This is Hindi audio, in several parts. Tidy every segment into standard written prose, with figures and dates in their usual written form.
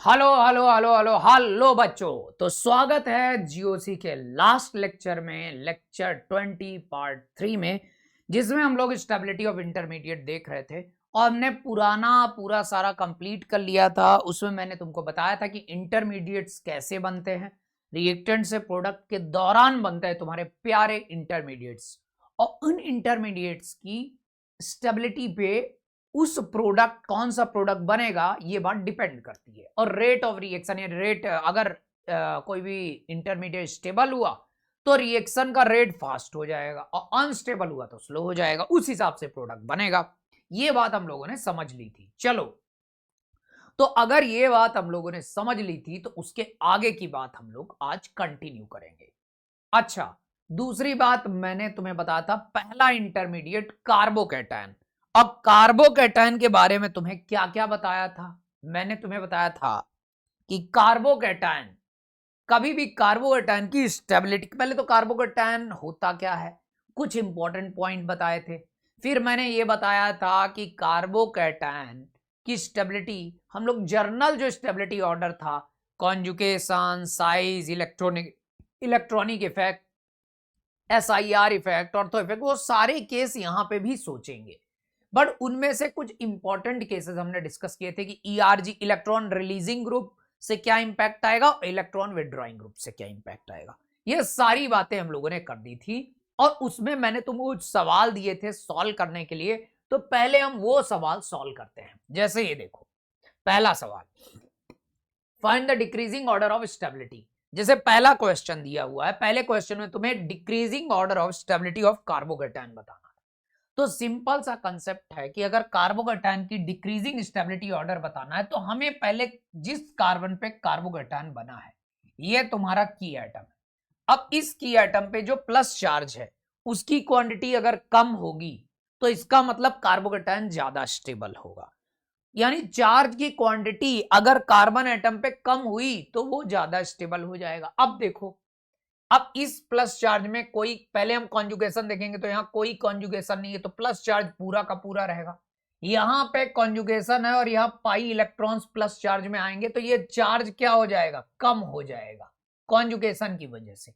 Hello hello hello hello hello बच्चों। तो स्वागत है जीओसी के लास्ट लेक्चर में, लेक्चर 20 पार्ट 3 में, जिसमें हम लोग स्टेबिलिटी ऑफ इंटरमीडिएट देख रहे थे और हमने पूरा सारा कंप्लीट कर लिया था। उसमें मैंने तुमको बताया था कि इंटरमीडिएट्स कैसे बनते हैं, रिएक्टेंट से प्रोडक्ट के दौरान बनते हैं तुम्हारे प्यारे इंटरमीडिएट्स, और उन इंटरमीडिएट्स की स्टेबिलिटी पे उस प्रोडक्ट कौन सा प्रोडक्ट बनेगा ये बात डिपेंड करती है। और रेट ऑफ रिएक्शन या रेट, अगर कोई भी इंटरमीडिएट स्टेबल हुआ तो रिएक्शन का रेट फास्ट हो जाएगा और अनस्टेबल हुआ तो स्लो हो जाएगा, उस हिसाब से प्रोडक्ट बनेगा। ये बात हम लोगों ने समझ ली थी। चलो, तो अगर ये बात हम लोगों ने समझ ली थी तो उसके आगे की बात हम लोग आज कंटिन्यू करेंगे। अच्छा, दूसरी बात मैंने तुम्हें बताया था, पहला इंटरमीडिएट कार्बोकैटायन। अब कार्बोकैटायन के बारे में तुम्हें क्या क्या बताया था? मैंने तुम्हें बताया था कि कार्बोकैटायन, कभी भी कार्बोकैटायन की स्टेबिलिटी, पहले तो कार्बोकैटायन होता क्या है, कुछ इंपॉर्टेंट पॉइंट बताए थे। फिर मैंने ये बताया था कि कार्बोकैटायन की स्टेबिलिटी हम लोग जर्नल जो स्टेबिलिटी ऑर्डर था, conjugation, size, electronic effect, SIR effect, ortho effect, वो सारे केस यहां पे भी सोचेंगे। बट उनमें से कुछ इंपॉर्टेंट केसेस हमने डिस्कस किए थे कि ERG, इलेक्ट्रॉन रिलीजिंग ग्रुप से क्या इंपैक्ट आएगा और इलेक्ट्रॉन विड्रॉइंग ग्रुप से क्या इंपैक्ट आएगा। ये सारी बातें हम लोगों ने कर दी थी और उसमें मैंने तुमको कुछ सवाल दिए थे सॉल्व करने के लिए। तो पहले हम वो सवाल सॉल्व करते हैं। जैसे ये देखो, पहला सवाल, find the decreasing order of stability. जैसे पहला क्वेश्चन दिया हुआ है, पहले क्वेश्चन में तुम्हें decreasing order of stability of carbocation बताना। तो सिंपल सा कंसेप्ट है कि अगर कार्बोकैटायन की डिक्रीजिंग स्टेबिलिटी ऑर्डर बताना है तो हमें पहले जिस कार्बन पे कार्बोकैटायन बना है, ये तुम्हारा की एटम है। अब इस की एटम पे जो प्लस चार्ज है उसकी क्वांटिटी अगर कम होगी तो इसका मतलब कार्बोकैटायन ज्यादा स्टेबल होगा। यानी चार्ज की क्वांटिटी अगर कार्बन एटम पे कम हुई तो वो ज्यादा स्टेबल हो जाएगा। अब देखो, अब इस प्लस चार्ज में कोई, पहले हम कॉन्जुगेशन देखेंगे तो यहां कोई कॉन्जुगेशन नहीं है तो प्लस चार्ज पूरा का पूरा रहेगा। यहां पे कॉन्जुगेशन है और यहां पाई इलेक्ट्रॉन्स प्लस चार्ज में आएंगे तो ये चार्ज क्या हो जाएगा, कम हो जाएगा कॉन्जुगेशन की वजह से।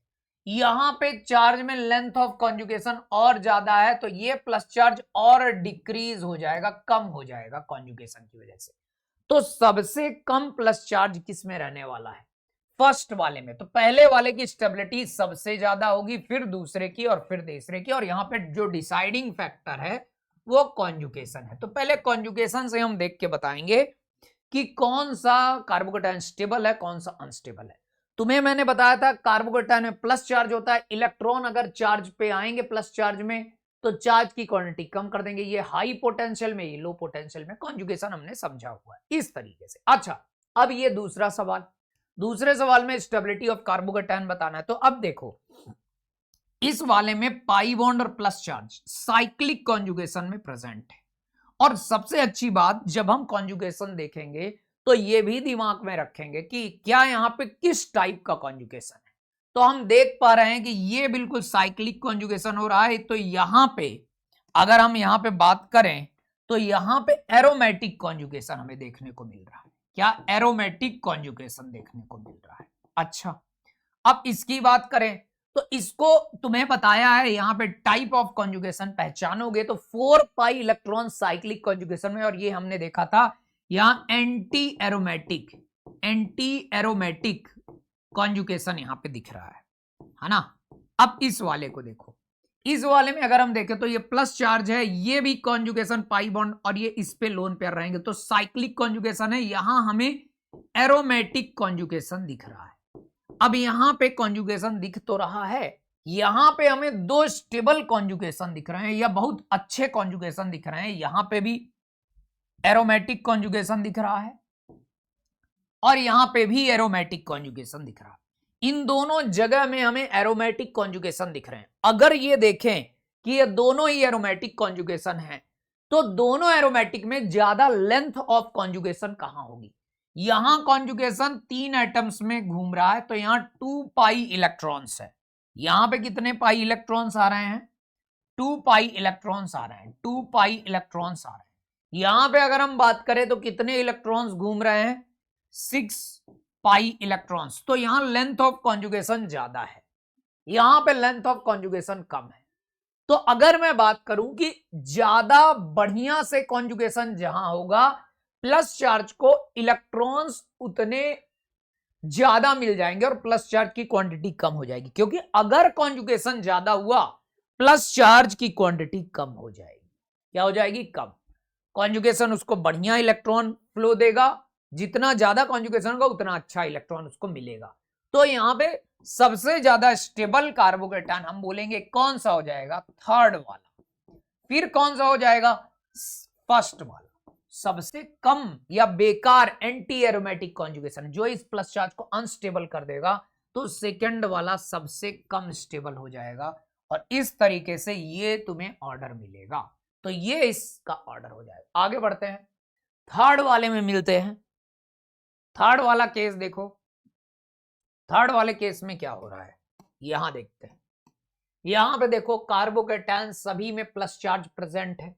यहां पे चार्ज में लेंथ ऑफ कॉन्जुगेशन और ज्यादा है तो ये प्लस चार्ज और डिक्रीज हो जाएगा, कम हो जाएगा कॉन्जुगेशन की वजह से। तो सबसे कम प्लस चार्ज किस में रहने वाला है, फर्स्ट वाले में। तो पहले वाले की स्टेबिलिटी सबसे ज्यादा होगी, फिर दूसरे की और फिर तीसरे की, और यहां पे जो डिसाइडिंग फैक्टर है वो कॉन्जुगेशन है। तो पहले कॉन्जुगेशन से हम देख के बताएंगे कि कौन सा कार्बोकैटायन स्टेबल है, कौन सा अनस्टेबल है। तुम्हें मैंने बताया था कार्बोकैटायन में प्लस चार्ज होता है, इलेक्ट्रॉन अगर चार्ज पे आएंगे प्लस चार्ज में तो चार्ज की क्वांटिटी कम कर देंगे, ये हाई पोटेंशियल में, ये लो पोटेंशियल में। कॉन्जुगेशन हमने समझा हुआ है इस तरीके से। अच्छा, अब ये दूसरा सवाल, दूसरे सवाल में स्टेबिलिटी ऑफ कार्बोकैटायन बताना है। तो अब देखो, इस वाले में पाई बॉन्ड और प्लस चार्ज साइक्लिक कॉन्जुगेशन में प्रेजेंट है। और सबसे अच्छी बात, जब हम कॉन्जुगेशन देखेंगे तो ये भी दिमाग में रखेंगे कि क्या यहां पे किस टाइप का कॉन्जुगेशन है। तो हम देख पा रहे हैं कि ये बिल्कुल साइक्लिक कॉन्जुगेशन हो रहा है। तो यहां पे अगर हम यहां पे बात करें तो यहां पे एरोमेटिक कॉन्जुगेशन हमें देखने को मिल रहा है। क्या एरोमेटिक कॉन्जुगेशन देखने को मिल रहा है। अच्छा, अब इसकी बात करें तो इसको तुम्हें बताया है यहां पे टाइप ऑफ कॉन्जुगेशन पहचानोगे तो 4 पाई इलेक्ट्रॉन साइक्लिक कॉन्जुगेशन में, और ये हमने देखा था यहां एंटी एरोमेटिक कॉन्जुगेशन यहां पे दिख रहा है ना। अब इस वाले को देखो, इस वाले में अगर हम देखें तो ये प्लस चार्ज है, ये भी कॉन्जुगेशन पाई बॉन्ड और ये इस पे लोन पेयर रहेंगे तो साइक्लिक कॉन्जुगेशन है। यहां हमें एरोमेटिक कॉन्जुगेशन दिख रहा है। अब यहां पे कॉन्जुगेशन दिख तो रहा है, यहां पे हमें दो स्टेबल कॉन्जुगेशन दिख रहे हैं या बहुत अच्छे कॉन्जुगेशन दिख रहे हैं। यहां पे भी एरोमेटिक कॉन्जुगेशन दिख रहा है और यहां पे भी एरोमेटिक कॉन्जुगेशन दिख रहा है। इन दोनों जगह में हमें एरोमेटिक कॉन्जुगेशन दिख रहे हैं। अगर ये देखें कि ये दोनों ही एरोमेटिक कॉन्जुगेशन है तो दोनों एरोमेटिक में ज्यादा लेंथ ऑफ कॉन्जुगेशन कहां होगी। यहां कॉन्जुगेशन 3 एटम्स में घूम रहा है तो यहां 2 पाई इलेक्ट्रॉन्स है। यहां पे कितने पाई इलेक्ट्रॉन्स आ रहे हैं, 2 पाई इलेक्ट्रॉन्स आ रहे हैं, 2 पाई इलेक्ट्रॉन्स आ रहे हैं। यहां पे अगर हम बात करें तो कितने इलेक्ट्रॉन्स घूम रहे हैं, 6 पाई इलेक्ट्रॉन्स। तो यहां लेंथ ऑफ कॉन्जुगेशन ज्यादा है, यहां पे लेंथ ऑफ कॉन्जुगेशन कम है। तो अगर मैं बात करूं कि ज्यादा बढ़िया से कॉन्जुगेशन जहां होगा, प्लस चार्ज को इलेक्ट्रॉन्स उतने ज्यादा मिल जाएंगे और प्लस चार्ज की क्वांटिटी कम हो जाएगी, क्योंकि अगर कॉन्जुगेशन ज्यादा हुआ प्लस चार्ज की क्वांटिटी कम हो जाएगी। क्या हो जाएगी? कम। कॉन्जुगेशन उसको बढ़िया इलेक्ट्रॉन फ्लो देगा, जितना ज्यादा कॉन्जुगेशन होगा उतना अच्छा इलेक्ट्रॉन उसको मिलेगा। तो यहां पे सबसे ज्यादा स्टेबल कार्बोकेटायन हम बोलेंगे कौन सा हो जाएगा? थर्ड वाला। फिर कौन सा हो जाएगा? फर्स्ट वाला। सबसे कम या बेकार एंटी एरोमेटिक कॉन्जुगेशन जो इस प्लस चार्ज को अनस्टेबल कर देगा, तो सेकंड वाला सबसे कम स्टेबल हो जाएगा। और इस तरीके से ये तुम्हें ऑर्डर मिलेगा। तो ये इसका ऑर्डर हो जाएगा। आगे बढ़ते हैं, थर्ड वाले में मिलते हैं। थर्ड वाला केस देखो, थर्ड वाले केस में क्या हो रहा है यहां देखते हैं। यहां पे देखो कार्बोकेटायन सभी में प्लस चार्ज प्रेजेंट है,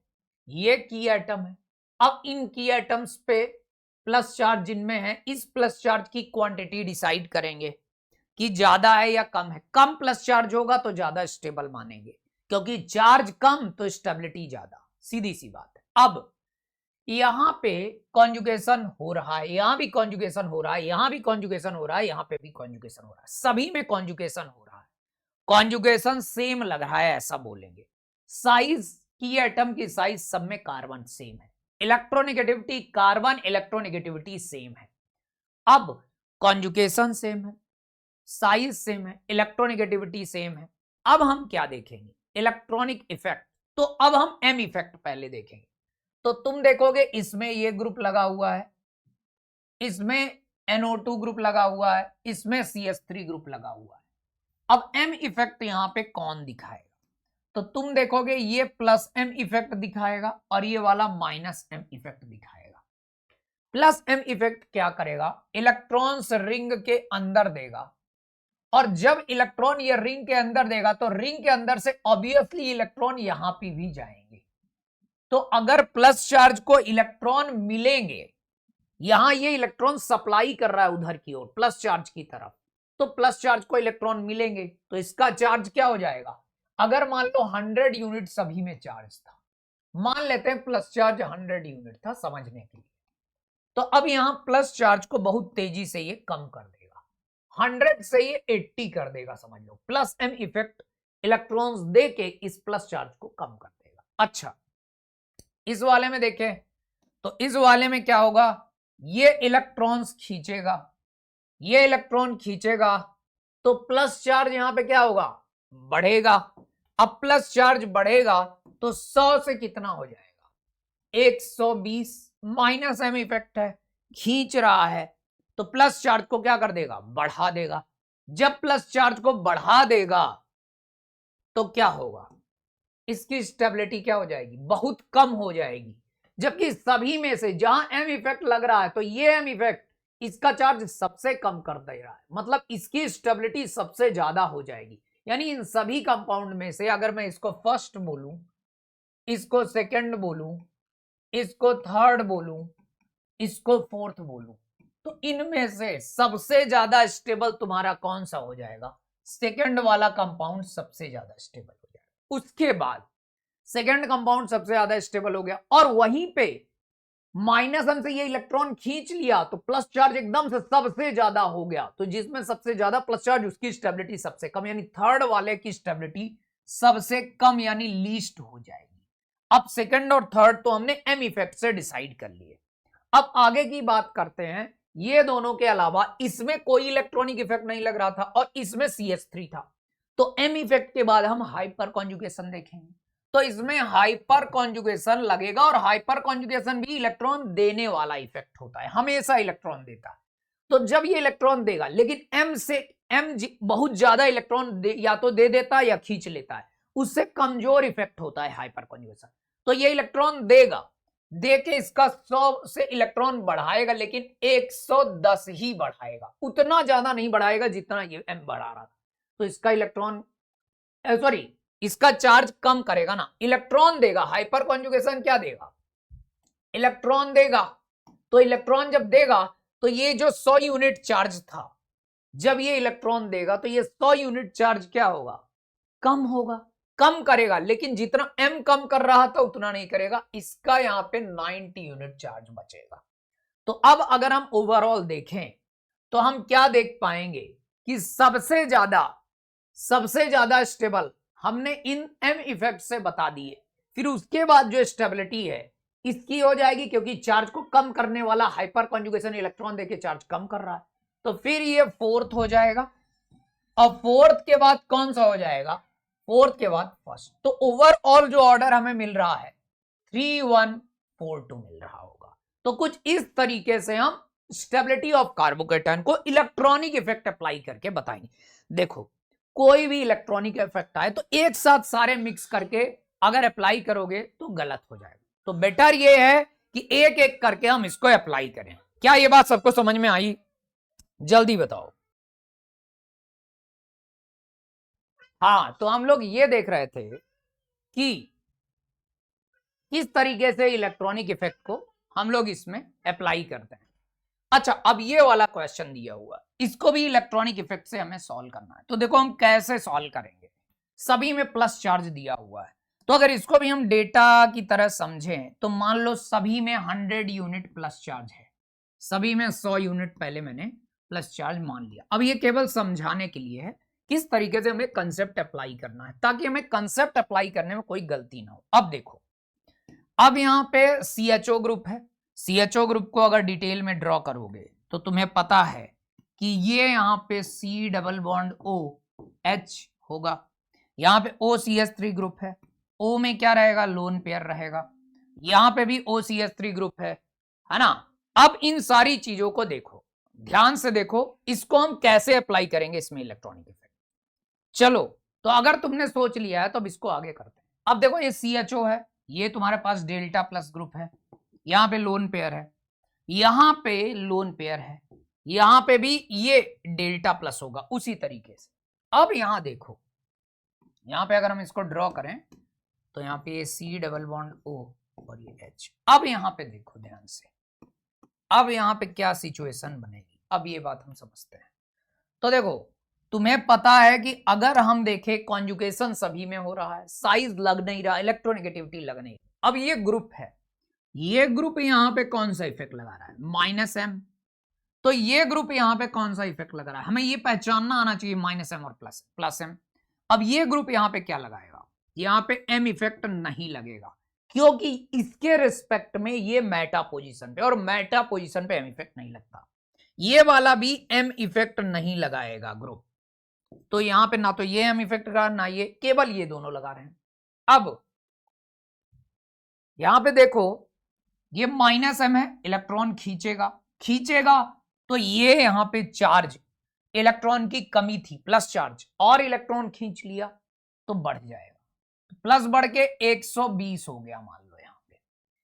ये की एटम है। अब इन की एटम्स पे प्लस चार्ज जिनमें है, इस प्लस चार्ज की क्वांटिटी डिसाइड करेंगे कि ज्यादा है या कम है। कम प्लस चार्ज होगा तो ज्यादा स्टेबल मानेंगे, क्योंकि चार्ज कम तो स्टेबिलिटी ज्यादा, सीधी सी बात है। अब यहां पे कॉन्जुगेशन हो रहा है, यहां भी कॉन्जुगेशन हो रहा है, यहां भी कॉन्जुगेशन हो रहा है, यहां पे भी कॉन्जुगेशन हो रहा है, सभी में कॉन्जुगेशन हो रहा है। कॉन्जुगेशन सेम लग रहा है ऐसा बोलेंगे। साइज की एटम की साइज सब में कार्बन सेम है, इलेक्ट्रोनेगेटिविटी कार्बन इलेक्ट्रोनेगेटिविटी सेम है। अब कॉन्जुगेशन सेम है, साइज सेम है, इलेक्ट्रोनेगेटिविटी सेम है। अब हम क्या देखेंगे? Electronic effect. तो अब हम एम इफेक्ट पहले देखेंगे। तो तुम देखोगे इसमें ये ग्रुप लगा हुआ है, इसमें NO2 ग्रुप लगा हुआ है, इसमें CH3 ग्रुप लगा हुआ है। अब एम इफेक्ट यहां पे कौन दिखाएगा? तो तुम देखोगे ये प्लस एम इफेक्ट दिखाएगा और ये वाला माइनस एम इफेक्ट दिखाएगा। प्लस एम इफेक्ट क्या करेगा? इलेक्ट्रॉन्स रिंग के अंदर देगा, और जब इलेक्ट्रॉन ये रिंग के अंदर देगा तो रिंग के अंदर से ऑब्वियसली इलेक्ट्रॉन यहां पे भी जाएंगे। तो अगर प्लस चार्ज को इलेक्ट्रॉन मिलेंगे, यहां ये इलेक्ट्रॉन सप्लाई कर रहा है उधर की ओर प्लस चार्ज की तरफ, तो प्लस चार्ज को इलेक्ट्रॉन मिलेंगे तो इसका चार्ज क्या हो जाएगा? अगर मान लो 100 यूनिट सभी में चार्ज था, मान लेते हैं प्लस चार्ज 100 यूनिट था समझने के लिए, तो अब यहां प्लस चार्ज को बहुत तेजी से ये कम कर देगा, 100 से ये 80 कर देगा, समझ लो। प्लस एम इफेक्ट इलेक्ट्रॉन्स दे के इस प्लस चार्ज को कम कर देगा। अच्छा, इस वाले में देखें तो इस वाले में क्या होगा? ये इलेक्ट्रॉन्स खींचेगा, ये इलेक्ट्रॉन खींचेगा, तो प्लस चार्ज यहां पे क्या होगा? बढ़ेगा। अब प्लस चार्ज बढ़ेगा तो 100 से कितना हो जाएगा? 120। माइनस एम इफेक्ट है, खींच रहा है, तो प्लस चार्ज को क्या कर देगा? बढ़ा देगा। जब प्लस चार्ज को बढ़ा देगा तो क्या होगा? इसकी स्टेबिलिटी क्या हो जाएगी? बहुत कम हो जाएगी। जबकि सभी में से जहां एम इफेक्ट लग रहा है, तो ये एम इफेक्ट इसका चार्ज सबसे कम कर दे रहा है, मतलब इसकी स्टेबिलिटी सबसे ज्यादा हो जाएगी। यानी इन सभी कंपाउंड में से अगर मैं इसको फर्स्ट बोलूं, इसको सेकंड बोलूं, इसको थर्ड बोलूं, इसको फोर्थ बोलूं, तो इनमें से सबसे ज्यादा स्टेबल तुम्हारा कौन सा हो जाएगा? सेकंड वाला कंपाउंड सबसे ज्यादा स्टेबल हो जाएगा। उसके बाद सेकंड कंपाउंड सबसे ज्यादा स्टेबल हो गया, और वहीं पे माइनस एम से ये इलेक्ट्रॉन खींच लिया तो प्लस चार्ज एकदम से सबसे ज्यादा हो गया, तो जिसमें सबसे ज्यादा प्लस चार्ज उसकी स्टेबिलिटी सबसे कम, यानी थर्ड वाले की स्टेबिलिटी सबसे कम यानी लीस्ट हो जाएगी। अब सेकंड और थर्ड तो हमने एम इफेक्ट से डिसाइड कर लिए। अब आगे की बात करते हैं। ये दोनों के अलावा इसमें कोई इलेक्ट्रॉनिक इफेक्ट नहीं लग रहा था और इसमें CH3 था, तो एम इफेक्ट के बाद हम हाइपर कॉन्जुगेशन देखेंगे। तो इसमें हाइपर कॉन्जुगेशन लगेगा, और हाइपर कॉन्जुगेशन भी इलेक्ट्रॉन देने वाला इफेक्ट होता है, हमेशा इलेक्ट्रॉन देता है। तो जब ये इलेक्ट्रॉन देगा, लेकिन एम से एम बहुत ज्यादा इलेक्ट्रॉन या तो दे देता है या खींच लेता है, उससे कमजोर इफेक्ट होता है हाइपर कॉन्जुगेशन। तो ये इलेक्ट्रॉन देगा, दे के इसका 100 से इलेक्ट्रॉन बढ़ाएगा, लेकिन 110 ही बढ़ाएगा, उतना ज्यादा नहीं बढ़ाएगा जितना ये एम बढ़ा रहा था। तो इसका इलेक्ट्रॉन सॉरी इसका चार्ज कम करेगा ना, इलेक्ट्रॉन देगा। हाइपर कॉन्जुगेशन क्या देगा? इलेक्ट्रॉन देगा। तो इलेक्ट्रॉन जब देगा तो ये जो 100 यूनिट चार्ज था, जब ये इलेक्ट्रॉन देगा तो ये 100 यूनिट चार्ज क्या होगा, कम होगा, कम करेगा, लेकिन जितना m कम कर रहा था उतना नहीं करेगा, इसका यहां पे 90 यूनिट चार्ज बचेगा। तो अब अगर हम ओवरऑल देखें तो हम क्या देख पाएंगे कि सबसे ज्यादा स्टेबल हमने इन m इफेक्ट से बता दिए। फिर उसके बाद जो स्टेबिलिटी है इसकी हो जाएगी, क्योंकि चार्ज को कम करने वाला हाइपर कॉन्जुगेशन इलेक्ट्रॉन देके चार्ज कम कर रहा है, तो फिर ये फोर्थ हो जाएगा। और फोर्थ के बाद कौन सा हो जाएगा, फोर्थ के बाद फर्स्ट। तो ओवरऑल जो ऑर्डर हमें मिल रहा है 3142 मिल रहा होगा। तो कुछ इस तरीके से हम स्टेबिलिटी ऑफ कार्बोकेटायन को इलेक्ट्रॉनिक इफेक्ट अप्लाई करके बताएंगे। देखो, कोई भी इलेक्ट्रॉनिक इफेक्ट आए तो एक साथ सारे मिक्स करके अगर अप्लाई करोगे तो गलत हो जाएगा। तो बेटर ये है कि एक एक करके हम इसको अप्लाई करें। क्या ये बात सबको समझ में आई? जल्दी बताओ। हाँ, तो हम लोग ये देख रहे थे कि किस तरीके से इलेक्ट्रॉनिक इफेक्ट को हम लोग इसमें अप्लाई करते हैं। अच्छा, अब ये वाला क्वेश्चन दिया हुआ, इसको भी इलेक्ट्रॉनिक इफेक्ट से हमें सॉल्व करना है। तो देखो हम कैसे सॉल्व करेंगे। सभी में प्लस चार्ज दिया हुआ है, तो अगर इसको भी हम डेटा की तरह समझें तो मान लो सभी में 100 यूनिट प्लस चार्ज है, सभी में 100 यूनिट पहले मैंने प्लस चार्ज मान लिया। अब ये केवल समझाने के लिए है किस तरीके से हमें कंसेप्ट अप्लाई करना है, ताकि हमें कंसेप्ट अप्लाई करने में कोई गलती ना हो। अब देखो, अब यहां पे CHO ग्रुप है। CHO ग्रुप को अगर डिटेल में ड्रॉ करोगे तो तुम्हें पता है कि ये यहां पे C डबल बॉन्ड OH होगा, यहां पे OCH3 ग्रुप है, O में क्या रहेगा, लोन पेयर रहेगा, यहां पे भी OCH3 ग्रुप है ना। अब इन सारी चीजों को देखो, ध्यान से देखो, इसको हम कैसे अप्लाई करेंगे इसमें इलेक्ट्रॉनिक इफेक्ट। चलो, तो अगर तुमने सोच लिया है तो अब इसको आगे करते हैं। अब देखो, ये CHO है, ये तुम्हारे पास डेल्टा प्लस ग्रुप है, यहां पे लोन पेयर है, यहां पे लोन पेयर है, यहां पे भी ये डेल्टा प्लस होगा उसी तरीके से। अब यहां देखो, यहां पे अगर हम इसको ड्रॉ करें तो यहां पे ये C डबल बॉन्ड O और ये H। अब यहां पे देखो ध्यान से, अब यहां पे क्या सिचुएशन बनेगी, अब ये बात हम समझते हैं। तो देखो, तुम्हें पता है कि अगर हम देखें कॉन्जुगेशन सभी में हो रहा है, साइज लग नहीं रहा, इलेक्ट्रोनेगेटिविटी लग नहीं रहा। अब ये ग्रुप है, ये ग्रुप यहां पे कौन सा इफेक्ट लगा रहा है, -M। तो ये ग्रुप यहां पे कौन सा इफेक्ट लगा रहा है, हमें ये पहचानना आना चाहिए, -M और प्लस M। अब ये ग्रुप यहां पे क्या लगाएगा, यहां पे M इफेक्ट नहीं लगेगा, क्योंकि इसके रिस्पेक्ट में ये मेटा पोजीशन पे, और मेटा पोजीशन पे M इफेक्ट नहीं लगता। ये वाला भी M इफेक्ट नहीं लगाएगा ग्रुप। तो यहां पे ना तो ये M इफेक्ट लगा, ना ये, केवल ये दोनों लगा रहे हैं। अब यहां पे देखो, ये -M है, इलेक्ट्रॉन खींचेगा तो ये यहां पे चार्ज, इलेक्ट्रॉन की कमी थी, प्लस चार्ज, और इलेक्ट्रॉन खींच लिया तो बढ़ जाएगा, तो प्लस बढ़ के 120 हो गया मान लो।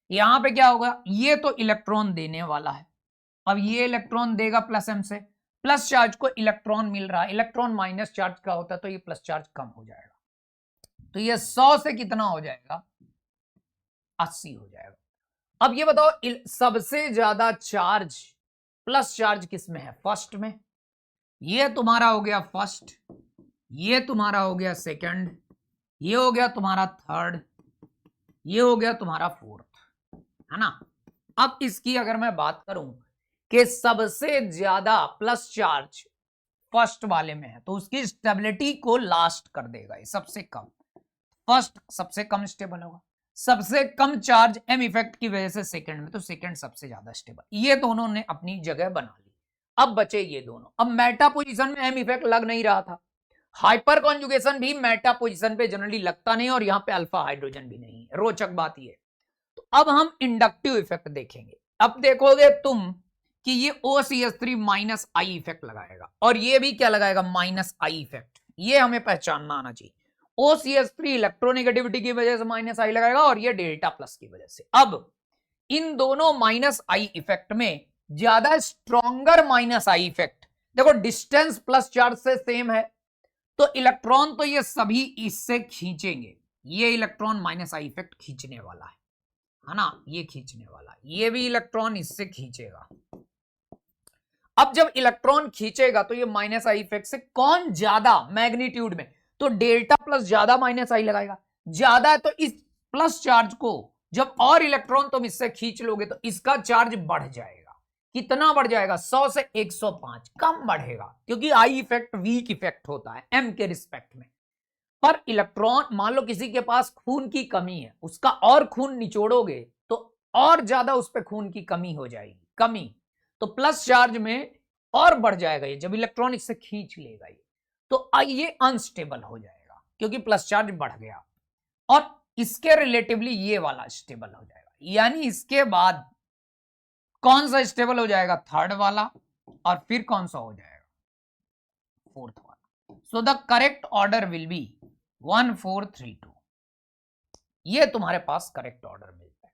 यहां पे क्या होगा, ये तो इलेक्ट्रॉन देने वाला है, अब ये इलेक्ट्रॉन देगा +M से, प्लस चार्ज को इलेक्ट्रॉन मिल रहा है, इलेक्ट्रॉन माइनस चार्ज का होता है तो ये प्लस चार्ज कम हो जाएगा, तो ये 100 से कितना हो जाएगा, 80 हो जाएगा। अब ये बताओ, सबसे ज्यादा चार्ज, प्लस चार्ज किस में है, फर्स्ट में। ये तुम्हारा हो गया फर्स्ट, ये तुम्हारा हो गया सेकंड, ये हो गया तुम्हारा थर्ड, ये हो गया तुम्हारा फोर्थ, है ना। अब इसकी अगर मैं बात करूं कि सबसे ज्यादा प्लस चार्ज फर्स्ट वाले में है, तो उसकी स्टेबिलिटी को लास्ट कर देगा ये सबसे कम। फर्स्ट सबसे कम स्टेबल होगा, सबसे कम चार्ज M इफेक्ट की वजह से सेकंड में, तो सेकंड सबसे ज्यादा स्टेबल। ये दोनों ने अपनी जगह बना ली। अब बचे ये दोनों। अब मेटा पोजीशन में M इफेक्ट लग नहीं रहा था, हाइपर कॉन्जुगेशन भी मेटा पोजीशन पे जनरली लगता नहीं, और यहां पे अल्फा हाइड्रोजन भी नहीं है, रोचक बात ये। तो अब हम इंडक्टिव इफेक्ट देखेंगे। अब देखोगे तुम कि ये OCH3 -I इफेक्ट लगाएगा, और ये भी क्या लगाएगा, -I इफेक्ट। ये हमें पहचानना आना चाहिए। OCH3 इलेक्ट्रोनेगेटिविटी की वजह से -I लगाएगा, और ये डेल्टा प्लस की वजह से। अब इन दोनों -I इफेक्ट में ज्यादा स्ट्रॉन्गर -I इफेक्ट, देखो डिस्टेंस प्लस चार्ज से सेम है, तो इलेक्ट्रॉन तो ये सभी इससे खींचेंगे, ये इलेक्ट्रॉन -I इफेक्ट खींचने वाला है ना, ये खींचने वाला है, ये भी इलेक्ट्रॉन इससे खींचेगा, अब जब इलेक्ट्रॉन खींचेगा तो ये माइनस आई इफेक्ट से कौन ज्यादा मैग्नीट्यूड में, तो डेल्टा प्लस ज्यादा माइनस आई लगाएगा, ज्यादा है तो इस प्लस चार्ज को जब और इलेक्ट्रॉन तुम इससे खींच लोगे तो इसका चार्ज बढ़ जाएगा। कितना बढ़ जाएगा? 100 से 105। कम बढ़ेगा क्योंकि आई इफेक्ट वीक इफेक्ट होता है एम के रिस्पेक्ट में। पर इलेक्ट्रॉन, मान लो किसी के पास खून की कमी है, उसका और खून निचोड़ोगे तो और ज्यादा उस पर खून की कमी हो जाएगी, कमी, तो प्लस चार्ज में और बढ़ जाएगा ये, जब इलेक्ट्रॉन इससे खींच लेगा ये तो ये अनस्टेबल हो जाएगा क्योंकि प्लस चार्ज बढ़ गया, और इसके रिलेटिवली ये वाला स्टेबल हो जाएगा। यानी इसके बाद कौन सा स्टेबल हो जाएगा? थर्ड वाला, और फिर कौन सा हो जाएगा? फोर्थ वाला। So the correct order will be 1 4 3 2। ये तुम्हारे पास करेक्ट ऑर्डर मिलता है।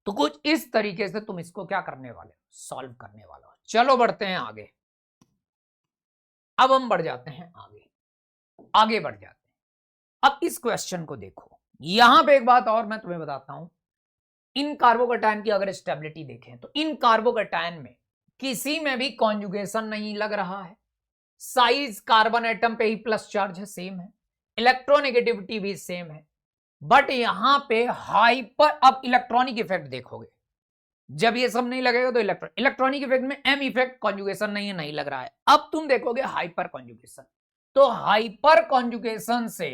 तो कुछ इस तरीके से तुम इसको क्या करने वाले हो? सॉल्व करने वाले हो। चलो बढ़ते हैं आगे। अब हम बढ़ जाते हैं आगे बढ़ जाते हैं। अब इस क्वेश्चन को देखो, यहां पे एक बात और मैं तुम्हें बताता हूं। इन कार्बोकैटायन की अगर स्टेबिलिटी देखें तो इन कार्बोकैटायन में किसी में भी कॉन्जुगेशन नहीं लग रहा है, साइज कार्बन एटम पे ही प्लस चार्ज है, सेम है, इलेक्ट्रोनेगेटिविटी भी सेम है, बट यहां पे हाइपर, अब इलेक्ट्रॉनिक इफेक्ट देखोगे, जब ये सब नहीं लगेगा तो इलेक्ट्रॉनिक इफेक्ट में एम इफेक्ट कॉन्जुगेशन नहीं लग रहा है। अब तुम देखोगे हाइपर कॉन्जुगेशन, तो हाइपर कॉन्जुगेशन से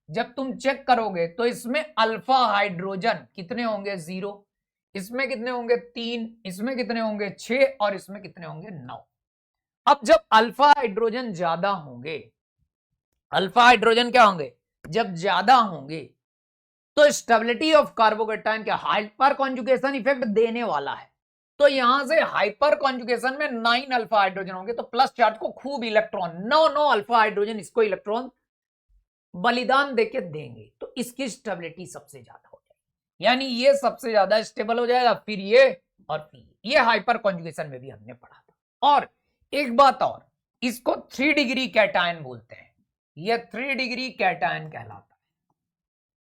जब तुम चेक करोगे तो इसमें अल्फा हाइड्रोजन कितने होंगे? 0, इसमें कितने होंगे? 3, इसमें कितने होंगे? 6, और इसमें कितने होंगे? 9। अब जब अल्फा हाइड्रोजन ज्यादा होंगे, अल्फा हाइड्रोजन क्या होंगे? जब ज्यादा होंगे तो स्टेबिलिटी ऑफ कार्बोकैटायन क्या हाइपर कॉन्जुगेशन इफेक्ट देने वाला है। तो यहां से हाइपर कॉन्जुगेशन में 9 अल्फा हाइड्रोजन होंगे, तो प्लस चार्ज को खूब इलेक्ट्रॉन 9 अल्फा हाइड्रोजन इसको इलेक्ट्रॉन बलिदान देके देंगे, तो इसकी स्टेबिलिटी सबसे ज्यादा हो जाएगी। यानी ये सबसे ज्यादा स्टेबल हो जाएगा, फिर ये, और फिर ये हाइपर कॉन्जुगेशन में भी हमने पढ़ा था। और एक बात और, इसको 3 डिग्री कैटायन बोलते हैं। ये 3 डिग्री कैटायन कहलाता है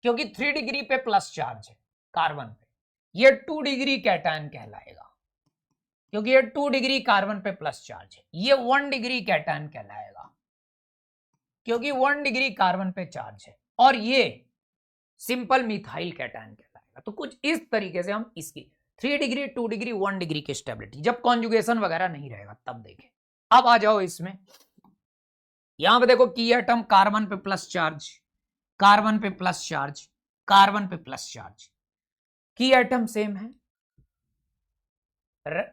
क्योंकि 3 डिग्री पे प्लस चार्ज है कार्बन पे। ये 2 डिग्री कैटायन कहलाएगा क्योंकि ये 2 डिग्री कार्बन पे प्लस चार्ज है। ये 1 डिग्री कैटायन कहलाएगा क्योंकि 1 डिग्री कार्बन पे चार्ज है, और ये सिंपल मिथाइल कैटायन कहलाएगा। तो कुछ इस तरीके से हम इसकी 3 डिग्री, 2 डिग्री, 1 डिग्री की स्टेबिलिटी, जब कॉन्जुगेशन वगैरह नहीं रहेगा तब देखें। अब आ जाओ इसमें, यहां पे देखो की एटम कार्बन पे प्लस चार्ज, कार्बन पे प्लस चार्ज, कार्बन पे प्लस चार्ज, की एटम सेम है,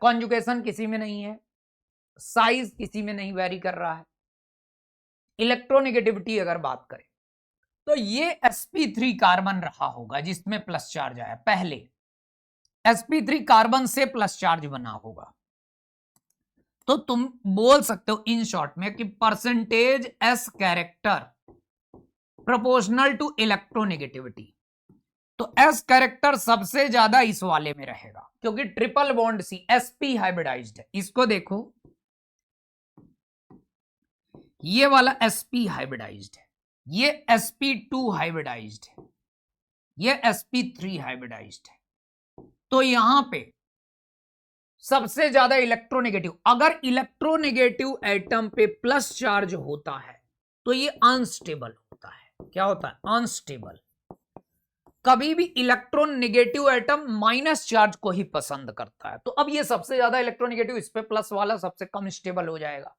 कॉन्जुगेशन किसी में नहीं है, साइज किसी में नहीं वेरी कर रहा है। इलेक्ट्रोनेगेटिविटी अगर बात करें तो ये sp3 कार्बन रहा होगा जिसमें प्लस चार्ज आया, पहले sp3 कार्बन से प्लस चार्ज बना होगा। तो तुम बोल सकते हो इन शॉर्ट में कि percentage s character proportional to electronegativity. तो s कैरेक्टर सबसे ज्यादा इस वाले में रहेगा क्योंकि triple bond C sp hybridised है। इसको देखो, ये वाला sp हाइब्रिडाइज्ड है, ये sp2 हाइब्रिडाइज्ड है, ये sp3 हाइब्रिडाइज्ड है। तो यहां पे सबसे ज्यादा इलेक्ट्रोनेगेटिव, अगर इलेक्ट्रोनेगेटिव एटम पे प्लस चार्ज होता है तो ये अनस्टेबल होता है। क्या होता है? अनस्टेबल। कभी भी electron negative atom minus charge को ही पसंद करता है। तो अब ये सबसे ज्यादा इलेक्ट्रोनेगेटिव, इस पे प्लस वाला सबसे कम स्टेबल हो जाएगा।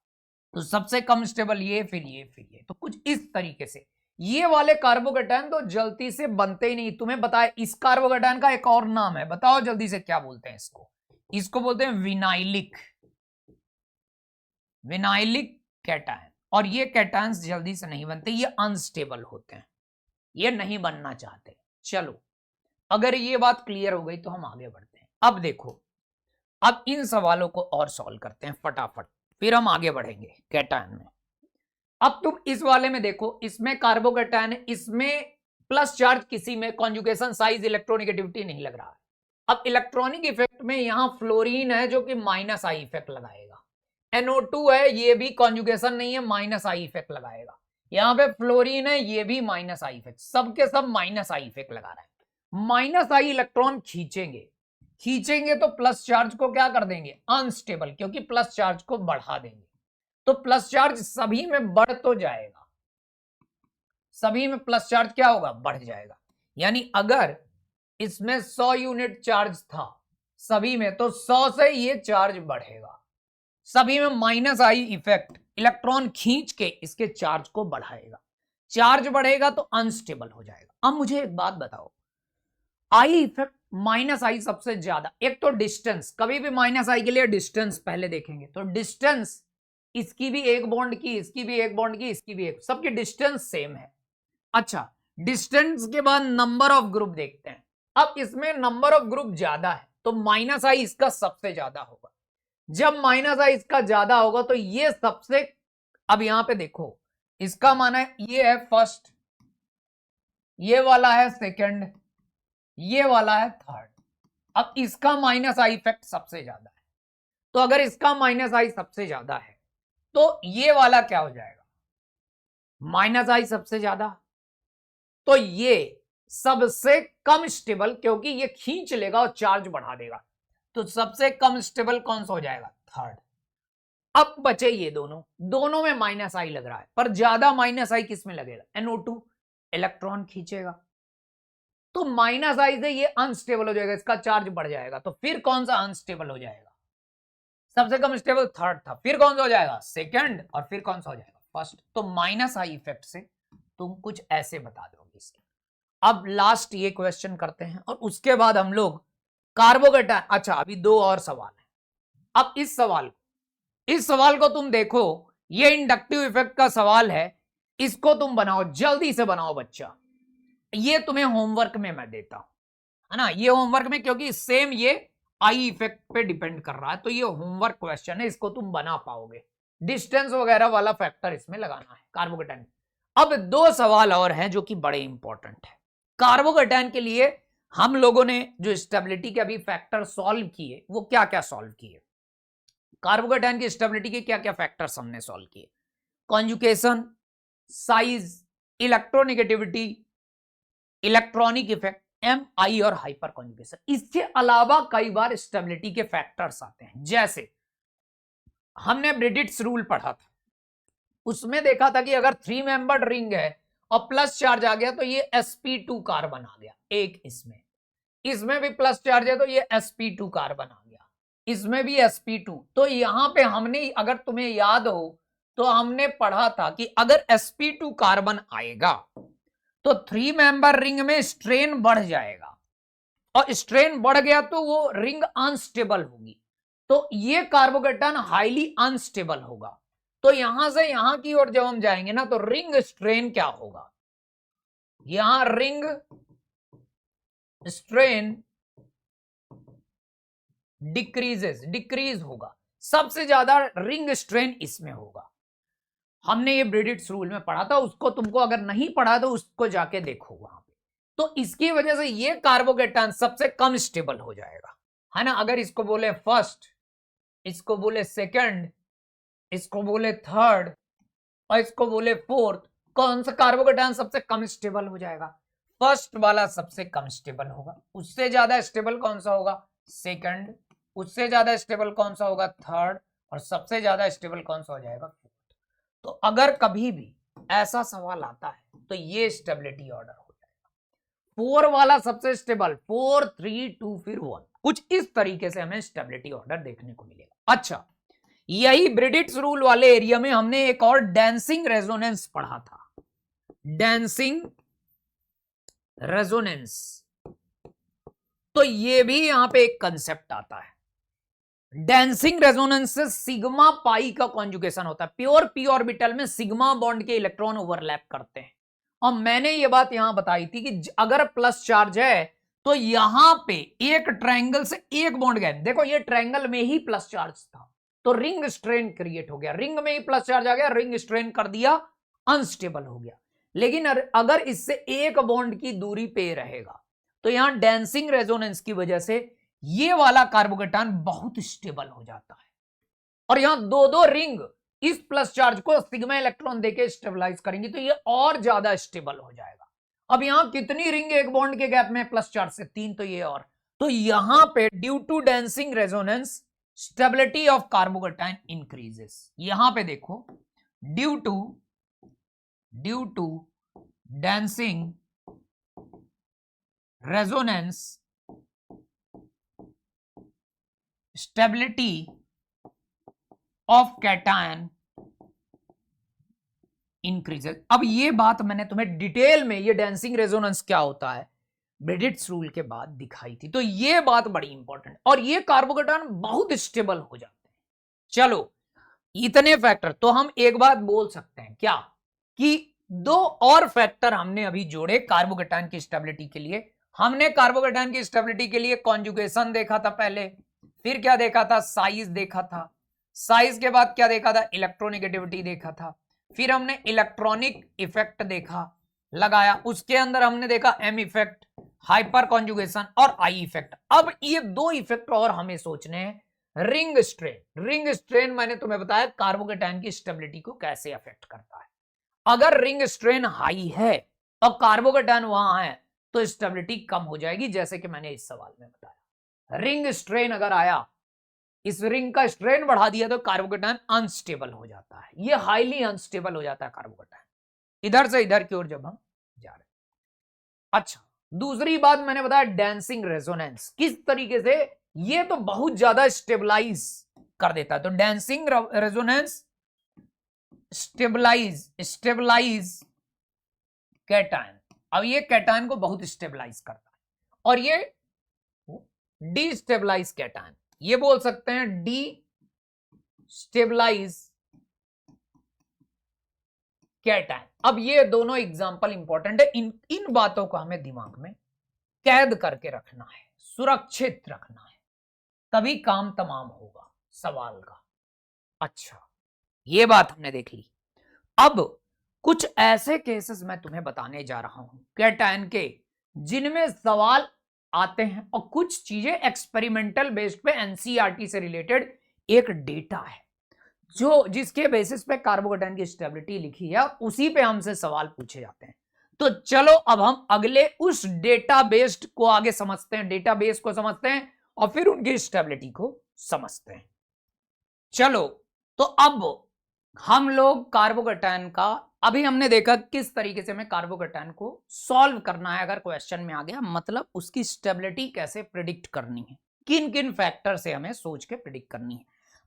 तो सबसे कम स्टेबल ये, फिर ये, फिर ये। तो कुछ इस तरीके से ये वाले कार्बोकैटायन तो जल्दी से बनते ही नहीं। तुम्हें बताया इस कार्बोकैटायन का एक और नाम है, बताओ जल्दी से क्या बोलते हैं इसको? इसको बोलते हैं विनाइलिक, विनाइलिक कैटायन। और ये कैटायंस जल्दी से नहीं बनते, ये अनस्टेबल होते हैं, ये नहीं बनना चाहते। चलो, अगर ये बात क्लियर हो गई तो हम आगे बढ़ते हैं। अब देखो, अब इन सवालों को और सॉल्व करते हैं फटाफट, फिर हम आगे बढ़ेंगे कैटायन में। अब तुम इस वाले में देखो, इसमें कार्बोकैटायन है, इसमें प्लस चार्ज, किसी में कॉन्जुगेशन, साइज, इलेक्ट्रोनेगेटिविटी नहीं लग रहा है। अब इलेक्ट्रॉनिक इफेक्ट में यहां फ्लोरीन है जो कि माइनस आई इफेक्ट लगाएगा, NO2 है, ये भी कॉन्जुगेशन नहीं है, माइनस आई इफेक्ट लगाएगा। यहां पे फ्लोरीन है, ये भी माइनस आई इफेक्ट, सबके सब माइनस आई इफेक्ट लगा रहे हैं। माइनस आई इलेक्ट्रॉन खींचेंगे खींचेंगे तो प्लस चार्ज को क्या कर देंगे, अनस्टेबल, क्योंकि प्लस चार्ज को बढ़ा देंगे। तो प्लस चार्ज सभी में बढ़ तो जाएगा, सभी में प्लस चार्ज क्या होगा, बढ़ जाएगा। यानी अगर इसमें 100 यूनिट चार्ज था सभी में, तो 100 से ये चार्ज बढ़ेगा। सभी में माइनस आई इफेक्ट, इलेक्ट्रॉन खींच के इसके चार्ज को बढ़ाएगा। चार्ज बढ़ेगा तो अनस्टेबल हो जाएगा। अब मुझे एक बात बताओ, आई इफेक्ट माइनस आई सबसे ज्यादा, एक तो डिस्टेंस, कभी भी माइनस आई के लिए डिस्टेंस पहले देखेंगे, तो डिस्टेंस इसकी भी एक बॉन्ड की, इसकी भी एक बॉन्ड की, इसकी भी एक, सबकी डिस्टेंस सेम है। अच्छा, डिस्टेंस के बाद नंबर ऑफ ग्रुप देखते हैं। अब इसमें नंबर ऑफ ग्रुप ज्यादा है तो माइनस आई इसका सबसे ज्यादा होगा। जब माइनस आई इसका ज्यादा होगा तो ये सबसे, अब यहां पे देखो, इसका माना है ये है फर्स्ट, ये वाला है सेकंड, ये वाला है थर्ड। अब इसका माइनस आई इफेक्ट सबसे ज्यादा है, तो अगर इसका माइनस आई सबसे ज्यादा है तो ये वाला क्या हो जाएगा, माइनस आई सबसे ज्यादा, तो ये सबसे कम स्टेबल, क्योंकि ये खींच लेगा और चार्ज बढ़ा देगा, तो सबसे कम स्टेबल कौन सा हो जाएगा, थर्ड। अब बचे ये दोनों, दोनों में माइनस आई लग रहा है, पर ज्यादा माइनस आई किस में लगेगा, NO2, इलेक्ट्रॉन खींचेगा, तो माइनस आई से ये अनस्टेबल हो जाएगा, इसका चार्ज बढ़ जाएगा। तो फिर कौन सा अनस्टेबल हो जाएगा, सबसे कम स्टेबल थर्ड था, फिर कौन सा हो जाएगा, सेकंड, और फिर कौन सा हो जाएगा, फर्स्ट। तो माइनस आई इफेक्ट से तुम कुछ ऐसे बता दोगे इसके। अब लास्ट ये क्वेश्चन करते हैं और उसके बाद हम लोग कार्बोकेटायन, अच्छा अभी दो और सवाल है। अब इस सवाल को तुम देखो, ये इंडक्टिव इफेक्ट का सवाल है, इसको तुम बनाओ, जल्दी से बनाओ बच्चा, ये तुम्हें होमवर्क में मैं देता हूं, है ना, ये होमवर्क में, क्योंकि सेम ये आई इफेक्ट पे डिपेंड कर रहा है, तो ये होमवर्क क्वेश्चन है, इसको तुम बना पाओगे। डिस्टेंस वगैरह वाला फैक्टर इसमें लगाना है कार्बोकेटायन। अब दो सवाल और हैं जो कि बड़े इंपॉर्टेंट है कार्बोकेटायन के लिए। हम लोगों ने जो स्टेबिलिटी के अभी फैक्टर सॉल्व किए, वो क्या क्या सॉल्व किए, कार्बोकेटायन की स्टेबिलिटी के क्या क्या फैक्टर्स हमने सॉल्व किए, conjugation, size, electronegativity, electronic effect, MI और हाइपर कॉन्जुगेशन। इसके अलावा कई बार स्टेबिलिटी के फैक्टर्स आते हैं, जैसे हमने ब्रिडिट्स रूल पढ़ा था, उसमें देखा था कि अगर 3 मेंबर्ड रिंग है और प्लस चार्ज आ गया तो ये sp2 कार्बन आ गया एक, इसमें भी प्लस चार्ज है तो ये sp2 कार्बन आ गया, इसमें भी sp2। तो यहां पे हमने, अगर तुम्हें याद हो तो हमने पढ़ा था कि अगर sp2 कार्बन आएगा तो 3 मेंबर रिंग में स्ट्रेन बढ़ जाएगा, और स्ट्रेन बढ़ गया तो वो रिंग अनस्टेबल होगी, तो ये कार्बोकेटायन हाईली अनस्टेबल होगा। तो यहां से यहां की ओर जब हम जाएंगे ना, तो रिंग स्ट्रेन क्या होगा, यहां रिंग स्ट्रेन डिक्रीज होगा, सबसे ज्यादा रिंग स्ट्रेन इसमें होगा। हमने ये ब्रिडिट्स रूल में पढ़ा था, उसको तुमको अगर नहीं पढ़ा तो उसको जाके देखो वहां पे। तो इसकी वजह से ये कार्बोकेटायन सबसे कम स्टेबल हो जाएगा, है ना। अगर इसको बोले फर्स्ट, इसको बोले सेकंड, इसको बोले थर्ड और इसको बोले फोर्थ, कौन सा कार्बोकेटायन सबसे कम स्टेबल हो जाएगा, फर्स्ट वाला सबसे कम स्टेबल होगा। उससे ज्यादा स्टेबल कौन सा होगा, सेकंड, उससे ज्यादा स्टेबल कौन सा होगा, थर्ड, और सबसे ज्यादा स्टेबल कौन सा हो जाएगा, फोर्थ। तो अगर कभी भी ऐसा सवाल आता है तो ये स्टेबिलिटी ऑर्डर हो जाएगा, 4 वाला सबसे स्टेबल, 4 3 2 फिर 1, कुछ इस तरीके से हमें स्टेबिलिटी ऑर्डर देखने को मिलेगा। अच्छा, यही ब्रिडिट्स रूल वाले एरिया में हमने एक और डेंसिंग रेजोनेंस पढ़ा था, डेंसिंग रेजोनेंस। तो ये भी यहां पे एक कंसेप्ट आता है, डेंसिंग रेजोनेंस से सिग्मा पाई का कॉन्जुगेशन होता है, प्योर पी ऑर्बिटल में सिग्मा बॉन्ड के इलेक्ट्रॉन ओवरलैप करते हैं। और मैंने ये बात यहां बताई थी कि अगर प्लस चार्ज है तो यहां पे एक ट्रायंगल से एक बॉन्ड गए, देखो ये ट्रायंगल में ही प्लस चार्ज था तो रिंग स्ट्रेन क्रिएट हो गया, रिंग में ही प्लस चार्ज आ गया, रिंग स्ट्रेन कर दिया, अनस्टेबल हो गया। लेकिन अगर इससे एक बॉन्ड की दूरी पे रहेगा तो यहां डेंसिंग रेजोनेंस की वजह से ये वाला कार्बोकेटायन बहुत स्टेबल हो जाता है, और यहां दो दो रिंग इस प्लस चार्ज को सिग्मा इलेक्ट्रॉन देके स्टेबलाइज करेंगे तो ये और ज्यादा स्टेबल हो जाएगा। अब यहां कितनी रिंग एक बॉन्ड के गैप में प्लस चार्ज से, 3, तो ये और तो यहां पे due to dancing resonance stability of carbocation increases. यहां पे देखो, due to dancing resonance stability of cation increases. अब ये बात मैंने तुम्हें डिटेल में, ये डेंसिंग रेजोनेंस क्या होता है, ब्रेडिट्स रूल के बाद दिखाई थी। तो ये बात बड़ी इंपॉर्टेंट, और ये कार्बोकैटायन बहुत स्टेबल हो जाते हैं। चलो, इतने फैक्टर तो हम एक बात बोल सकते हैं क्या, कि दो और फैक्टर हमने अभी जोड़े कार्बोकैटायन की स्टेबिलिटी के लिए। हमने कार्बोकैटायन की स्टेबिलिटी के लिए कॉन्जुगेशन देखा था पहले, फिर क्या देखा था, साइज देखा था, साइज के बाद क्या देखा था, इलेक्ट्रोनेगेटिविटी देखा था, फिर हमने इलेक्ट्रॉनिक इफेक्ट देखा लगाया, उसके अंदर हमने देखा एम इफेक्ट, हाइपर कॉन्जुगेशन और आई इफेक्ट। अब ये दो इफेक्ट और हमें सोचने हैं। रिंग स्ट्रेन, रिंग स्ट्रेन मैंने तुम्हें बताया कार्बोकैटायन की स्टेबिलिटी को कैसे अफेक्ट करता है। अगर रिंग स्ट्रेन हाई है और कार्बोकैटायन वहां है तो स्टेबिलिटी कम हो जाएगी, जैसे कि मैंने इस सवाल में बताया। रिंग स्ट्रेन अगर आया, इस रिंग का स्ट्रेन बढ़ा दिया तो कार्बोकैटायन अनस्टेबल हो जाता है, ये हाईली अनस्टेबल हो जाता है कार्बोकैटायन, इधर से इधर की ओर जब हम जा रहे हैं। अच्छा, दूसरी बात मैंने बताया डेंसिंग रेजोनेंस, किस तरीके से ये तो बहुत ज्यादा स्टेबलाइज कर देता है। तो डेंसिंग रेजोनेंस स्टेबलाइज कैटायन। अब ये कैटायन को बहुत स्टेबलाइज करता है, और ये डिस्टेबलाइज कैटायन, ये बोल सकते हैं डी स्टेबलाइज कैटायन। अब ये दोनों एग्जांपल इंपॉर्टेंट है, इन बातों को हमें दिमाग में कैद करके रखना है, सुरक्षित रखना है, तभी काम तमाम होगा सवाल का। अच्छा, ये बात हमने देख ली। अब कुछ ऐसे केसेस मैं तुम्हें बताने जा रहा हूं कैटायन के, जिनमें सवाल आते हैं, और कुछ चीजें एक्सपेरिमेंटल बेस्ड पे एनसीईआरटी से रिलेटेड एक डेटा है जो, जिसके बेसिस पे कार्बोकैटायन की स्टेबिलिटी लिखी है, उसी पे हमसे सवाल पूछे जाते हैं। तो चलो अब हम अगले उस डेटा बेस्ड को आगे समझते हैं, डेटा बेस को समझते हैं और फिर उनकी स्टेबिलिटी को समझते हैं। चलो, तो अब हम लोग कार्बोकैटायन का, अभी हमने देखा किस तरीके से हमें कार्बोकैटायन को सॉल्व करना है, अगर क्वेश्चन में आ गया, मतलब उसकी स्टेबिलिटी कैसे प्रिडिक्ट करनी है, किन किन फैक्टर से हमें सोच के प्रिडिक्ट करनी है।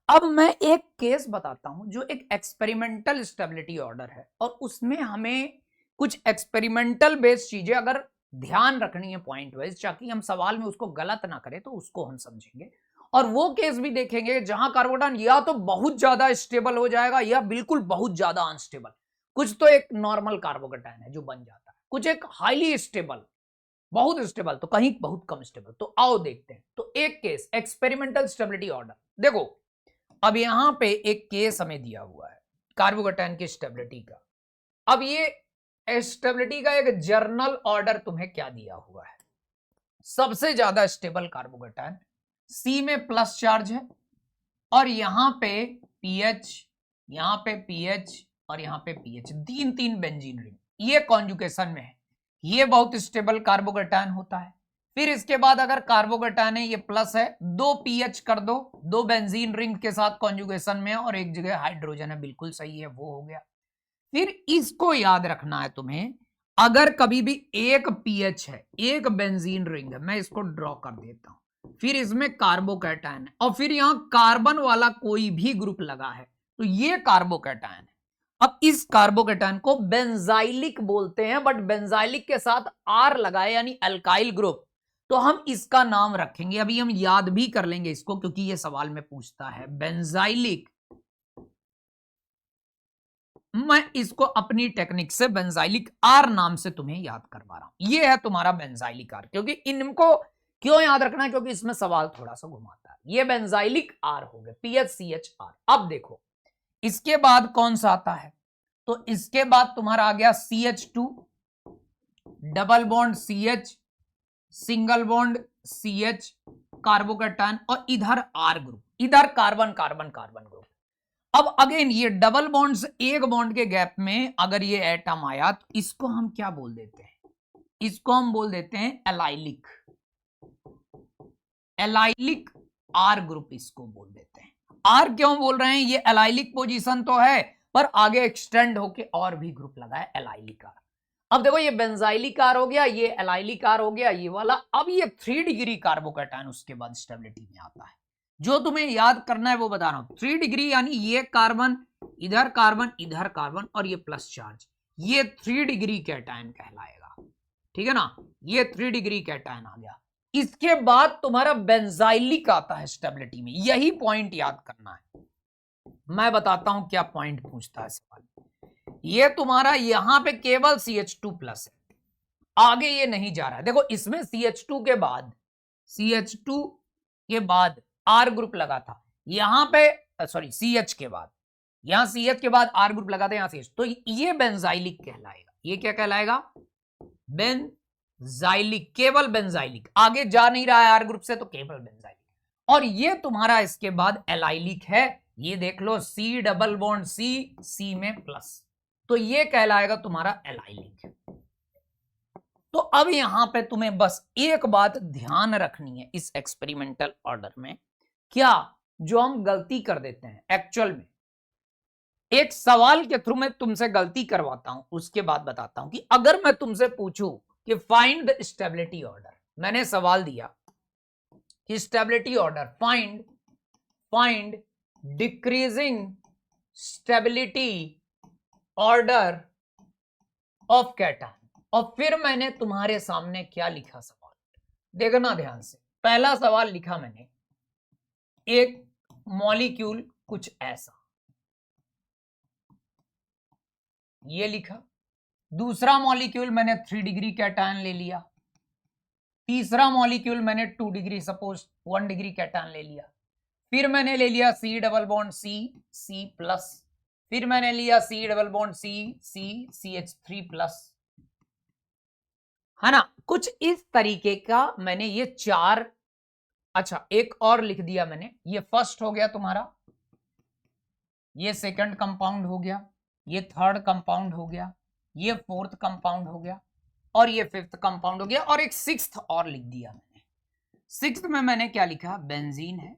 अब मैं एक केस बताता हूं जो एक एक्सपेरिमेंटल स्टेबिलिटी ऑर्डर है, और उसमें हमें कुछ एक्सपेरिमेंटल बेस्ड चीजें अगर ध्यान रखनी है पॉइंट वाइज, ताकि हम सवाल में उसको गलत ना करें, तो उसको हम समझेंगे। और वो केस भी देखेंगे जहां कार्बोकैटायन या तो बहुत ज्यादा स्टेबल हो जाएगा या बिल्कुल बहुत ज्यादा अनस्टेबल। कुछ तो एक नॉर्मल कार्बोकैटायन है जो बन जाता है, कुछ एक हाईली स्टेबल, बहुत स्टेबल, तो कहीं बहुत कम स्टेबल। तो आओ देखते हैं। तो एक केस एक्सपेरिमेंटल स्टेबिलिटी ऑर्डर देखो, अब यहां पे एक केस हमें दिया हुआ है कार्बोकैटायन की स्टेबिलिटी का। अब ये स्टेबिलिटी का एक जर्नल ऑर्डर तुम्हें क्या दिया हुआ है, सबसे ज्यादा स्टेबल कार्बोकैटायन सी में प्लस चार्ज है, और यहां पे पीएच, यहां पे पीएच और यहां पे पीएच, तीन तीन बेंजीन रिंग, ये कॉन्जुगेशन में है, ये बहुत स्टेबल कार्बोकैटायन होता है। फिर इसके बाद अगर कार्बोकैटायन है, ये प्लस है, दो पीएच कर दो, दो बेंजीन रिंग के साथ कॉन्जुगेशन में, और एक जगह हाइड्रोजन है, बिल्कुल सही है, वो हो गया। फिर इसको याद रखना है तुम्हें, अगर कभी भी एक पीएच है, एक बेंजीन रिंग है, मैं इसको ड्रॉ कर देता हूं, फिर इसमें कार्बोकैटायन है, और फिर यहां कार्बन वाला कोई भी ग्रुप लगा है, तो ये कार्बोकैटायन है। अब इस कार्बोकैटायन को बेंजाइलिक बोलते हैं, बट बेंजाइलिक के साथ आर लगाए यानी अल्काइल ग्रुप, तो हम इसका नाम रखेंगे, अभी हम याद भी कर लेंगे इसको क्योंकि ये सवाल में पूछता है बेंजाइलिक। मैं इसको अपनी टेक्निक से बेंजाइलिक आर नाम से तुम्हें याद करवा रहा हूं, ये है तुम्हारा बेंजाइलिक आर। क्योंकि इनको क्यों याद रखना है, क्योंकि इसमें सवाल थोड़ा सा घुमाता है। ये बेंजाइलिक आर हो गया, PHCHR। अब देखो इसके बाद कौन सा आता है, तो इसके बाद तुम्हारा आ गया CH2, double bond CH, single bond CH, carbocation, और इधर R ग्रुप, इधर कार्बन कार्बन कार्बन ग्रुप। अब अगेन ये डबल बॉन्ड से एक बॉन्ड के गैप में अगर ये एटम आया, तो इसको हम क्या बोल देते हैं, इसको हम बोल देते हैं एलाइलिक। एलाइलिक आर ग्रुप इसको बोल देते हैं। आर क्यों बोल रहे हैं? ये एलाइलिक पोजीशन तो है पर आगे एक्सटेंड होके और भी ग्रुप लगा है एलाइलिक आर। अब देखो ये बेंजाइलिक आर हो गया, ये एलाइलिक आर हो गया, ये वाला। अब ये 3 डिग्री कार्बोकैटायन उसके बाद स्टेबिलिटी में आता है। जो तुम्हें याद करना है वो बता रहा हूं। 3 डिग्री यानी ये कार्बन इधर, कार्बन इधर, कार्बन और ये प्लस चार्ज, ये 3 डिग्री कैटायन कहलाएगा। ठीक है ना, ये 3 डिग्री कैटायन आ गया। इसके बाद तुम्हारा बेंजाइलिक आता है स्टेबिलिटी में। यही पॉइंट याद करना है। मैं बताता हूं क्या पॉइंट पूछता है सवाल। ये तुम्हारा यहां पे केवल CH2 प्लस है, आगे ये नहीं जा रहा है। देखो इसमें CH2 के बाद R ग्रुप लगा था, यहां पे सॉरी CH के बाद, यहां CH के बाद R ग्रुप लगा था, यहां CH, तो ये बेंजाइलिक कहलाएगा। ये क्या कहलाएगा? बेंजाइलिक, केवल बेंजाइलिक। आगे जा नहीं रहा है R ग्रुप से तो केवल बेंजाइलिक। और ये तुम्हारा इसके बाद एलाइलिक है, ये देख लो C डबल बॉन्ड C में प्लस, तो ये कहलाएगा तुम्हारा एलाइलिक। तो अब यहां पे तुम्हें बस एक बात ध्यान रखनी है इस एक्सपेरिमेंटल ऑर्डर में, क्या जो हम गलती कर देते हैं एक्चुअल में, एक सवाल के थ्रू मैं तुमसे गलती करवाता हूं, उसके बाद बताता हूं कि अगर मैं तुमसे पूछूं कि फाइंड द स्टेबिलिटी ऑर्डर, मैंने सवाल दिया कि stability order, find decreasing stability order of cation, और फिर मैंने तुम्हारे सामने क्या लिखा सवाल, देखना ध्यान से। पहला सवाल लिखा मैंने, एक मॉलिक्यूल कुछ ऐसा, ये लिखा। दूसरा मॉलिक्यूल मैंने 3 डिग्री कैटायन ले लिया। तीसरा मॉलिक्यूल मैंने 2 डिग्री, सपोज 1 डिग्री कैटायन ले लिया। फिर मैंने ले लिया C double bond C plus, फिर मैंने लिया C double bond CH3 plus, है ना। कुछ इस तरीके का मैंने ये 4, अच्छा एक और लिख दिया मैंने, ये फर्स्ट हो गया तुम्हारा, ये सेकंड कंपाउंड हो गया, ये थर्ड कंपाउंड हो गया, ये फोर्थ कंपाउंड हो गया, और ये फिफ्थ कंपाउंड हो गया, और एक सिक्स्थ और लिख दिया मैंने। सिक्स्थ में मैंने क्या लिखा? बेंजीन है,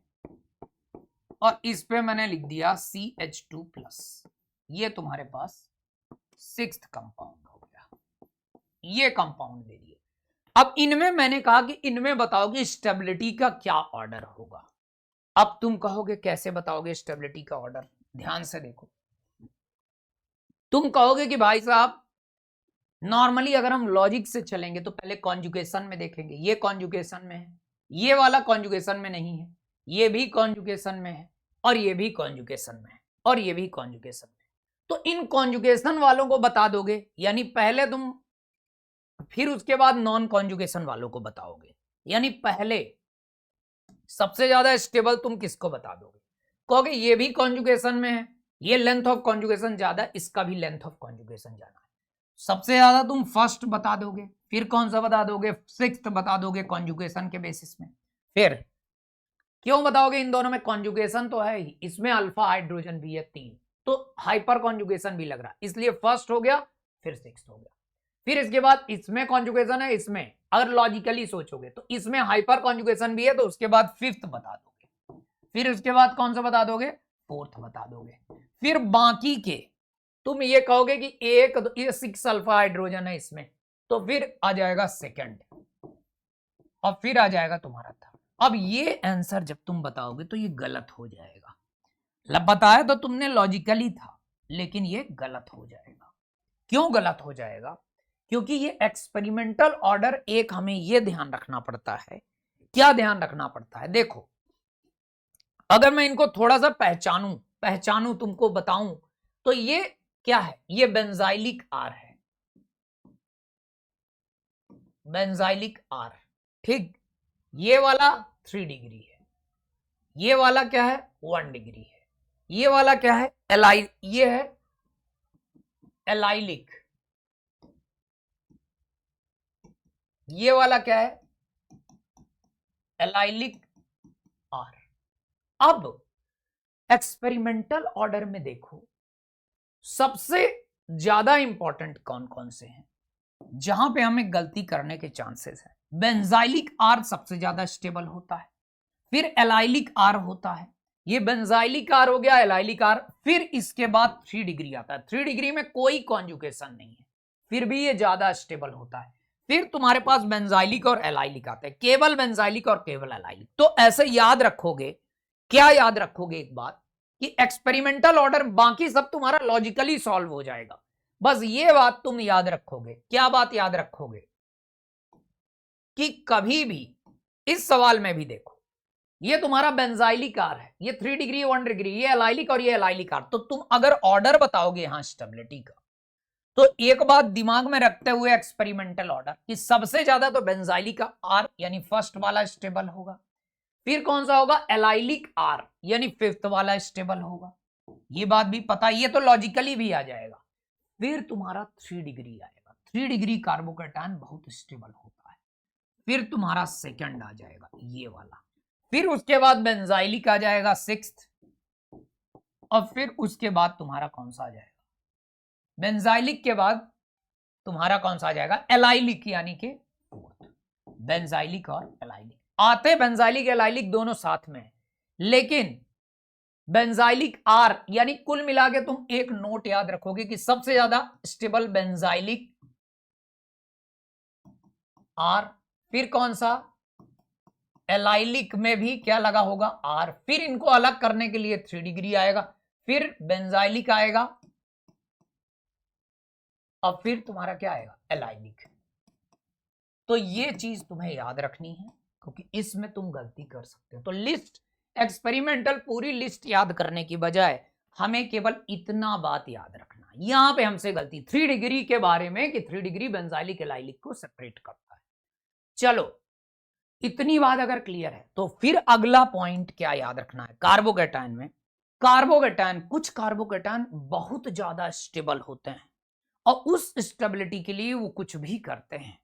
और इस पे मैंने लिख दिया CH2 प्लस। ये तुम्हारे पास सिक्स्थ कंपाउंड हो गया, ये कंपाउंड दे दिए। अब इनमें मैंने कहा कि इनमें बताओ कि स्टेबिलिटी का क्या ऑर्डर होगा। अब तुम कहोगे कैसे बताओगे स्टेबिलिटी का ऑर्डर? ध्यान से देखो, तुम कहोगे कि भाई साहब नॉर्मली अगर हम लॉजिक से चलेंगे तो पहले कॉन्जुगेशन में देखेंगे, ये कॉन्जुगेशन में है, ये वाला कॉन्जुगेशन में नहीं है, ये भी कॉन्जुगेशन में है, और ये भी कॉन्जुगेशन में है, और ये भी कॉन्जुगेशन में। तो इन कॉन्जुगेशन वालों को बता दोगे, यानी पहले तुम, फिर उसके बाद नॉन कॉन्जुगेशन वालों को बताओगे, यानी पहले सबसे ज्यादा स्टेबल तुम किसको बता दोगे? कहोगे ये भी कॉन्जुगेशन में है, ये लेंथ ऑफ कॉन्जुगेशन ज्यादा, इसका भी लेंथ ऑफ कॉन्जुगेशन ज्यादा है। सबसे ज्यादा तुम फर्स्ट बता दोगे, फिर कौन सा बता दोगे? सिक्स्थ बता दोगे कॉन्जुगेशन के बेसिस में। फिर क्यों बताओगे? इन दोनों में कॉन्जुगेशन तो है ही, इसमें अल्फा हाइड्रोजन भी है 3, तो हाइपर कॉन्जुगेशन भी लग रहा है, इसलिए फर्स्ट हो गया, फिर सिक्स्थ हो गया। फिर इसके बाद इसमें कॉन्जुगेशन है, इसमें अगर लॉजिकली सोचोगे तो इसमें हाइपर कॉन्जुगेशन भी है, तो उसके बाद फिफ्थ बता दोगे। फिर उसके बाद कौन सा बता दोगे? फोर्थ बता दोगे। फिर बाकी के तुम ये कहोगे कि एक ये 6 अल्फा हाइड्रोजन है इसमें, तो फिर आ जाएगा सेकंड, और फिर आ जाएगा तुम्हारा थर्ड। अब ये आंसर जब तुम बताओगे तो ये गलत हो जाएगा। बताया तो तुमने लॉजिकली था, लेकिन ये गलत हो जाएगा। क्यों गलत हो जाएगा? क्योंकि ये एक्सपेरिमेंटल ऑर्डर, एक हमें ये ध्यान रखना पड़ता है। क्या ध्यान रखना पड़ता है? देखो, अगर मैं इनको थोड़ा सा पहचानूं तुमको बताऊं, तो ये क्या है? ये बेंजाइलिक आर है, बेंजाइलिक आर, ठीक। ये वाला 3 डिग्री है, ये वाला क्या है? 1 डिग्री है। ये वाला क्या है? ये है एलाइलिक। ये वाला क्या है? Allylic R. अब एक्सपेरिमेंटल ऑर्डर में देखो, सबसे ज्यादा इंपॉर्टेंट कौन कौन से हैं जहां पे हमें गलती करने के चांसेस हैं? बेंजाइलिक आर सबसे ज्यादा स्टेबल होता है, फिर एलाइलिक आर होता है, ये बेंजाइलिक आर हो गया, एलाइलिक आर, फिर इसके बाद 3 डिग्री आता है। 3 डिग्री में कोई कॉन्जुगेशन नहीं है, फिर भी ये ज्यादा स्टेबल होता है। फिर तुम्हारे पास बेंजाइलिक और एलाइलिक आते हैं, केवल बेंजाइलिक और केवल एलाइलिक। तो ऐसे याद रखोगे, क्या याद रखोगे एक बात, कि एक्सपेरिमेंटल ऑर्डर बाकी सब तुम्हारा लॉजिकली सॉल्व हो जाएगा। बस ये बात तुम याद रखोगे, क्या बात याद रखोगे, कि कभी भी इस सवाल में भी देखो, ये तुम्हारा बेंजाइलिक आर है, ये 3 डिग्री 1 डिग्री, ये एलाइलिक और ये एलाइलिक आर। तो तुम अगर ऑर्डर बताओगे यहां स्टेबिलिटी का, तो एक बात दिमाग में रखते हुए एक्सपेरिमेंटल ऑर्डर, कि सबसे ज्यादा तो बेंजाइलिक आर यानी फर्स्ट वाला स्टेबल होगा, फिर कौन सा होगा, एलाइलिक आर यानी फिफ्थ वाला स्टेबल होगा। ये बात भी पता, ये तो लॉजिकली भी आ जाएगा। फिर तुम्हारा 3 डिग्री आएगा, 3 डिग्री कार्बोकैटायन बहुत स्टेबल होता है। फिर तुम्हारा सेकंड आ जाएगा ये वाला, फिर उसके बाद बेंजाइलिक आ जाएगा 6th, और फिर उसके बाद तुम्हारा कौन सा आ जाएगा, बेंजाइलिक के बाद तुम्हारा कौन सा आ जाएगा, एलाइलिक यानी कि 4th। बेंजाइलिक और एलाइलिक आते, बेंजाइलिक एलाइलिक दोनों साथ में है, लेकिन बेंजाइलिक आर यानी कुल मिला के तुम एक नोट याद रखोगे कि सबसे ज्यादा स्टेबल बेंजाइलिक आर, फिर कौन सा, एलाइलिक में भी क्या लगा होगा, आर, फिर इनको अलग करने के लिए 3 डिग्री आएगा, फिर बेंजाइलिक आएगा, और फिर तुम्हारा क्या आएगा, एलाइलिक। तो ये चीज तुम्हें याद रखनी है, क्योंकि इसमें तुम गलती कर सकते हो। तो लिस्ट, एक्सपेरिमेंटल पूरी लिस्ट याद करने की बजाय हमें केवल इतना बात याद रखना, यहां पे हमसे गलती 3 डिग्री के बारे में, कि 3 डिग्री बेंजाइलिक एलाइलिक को सेपरेट करता है। चलो इतनी बात अगर क्लियर है, तो फिर अगला पॉइंट क्या याद रखना है, कार्बोकैटायन में, कार्बोकैटायन, कुछ कार्बोकैटायन बहुत ज्यादा स्टेबल होते हैं, और उस स्टेबिलिटी के लिए वो कुछ भी करते हैं,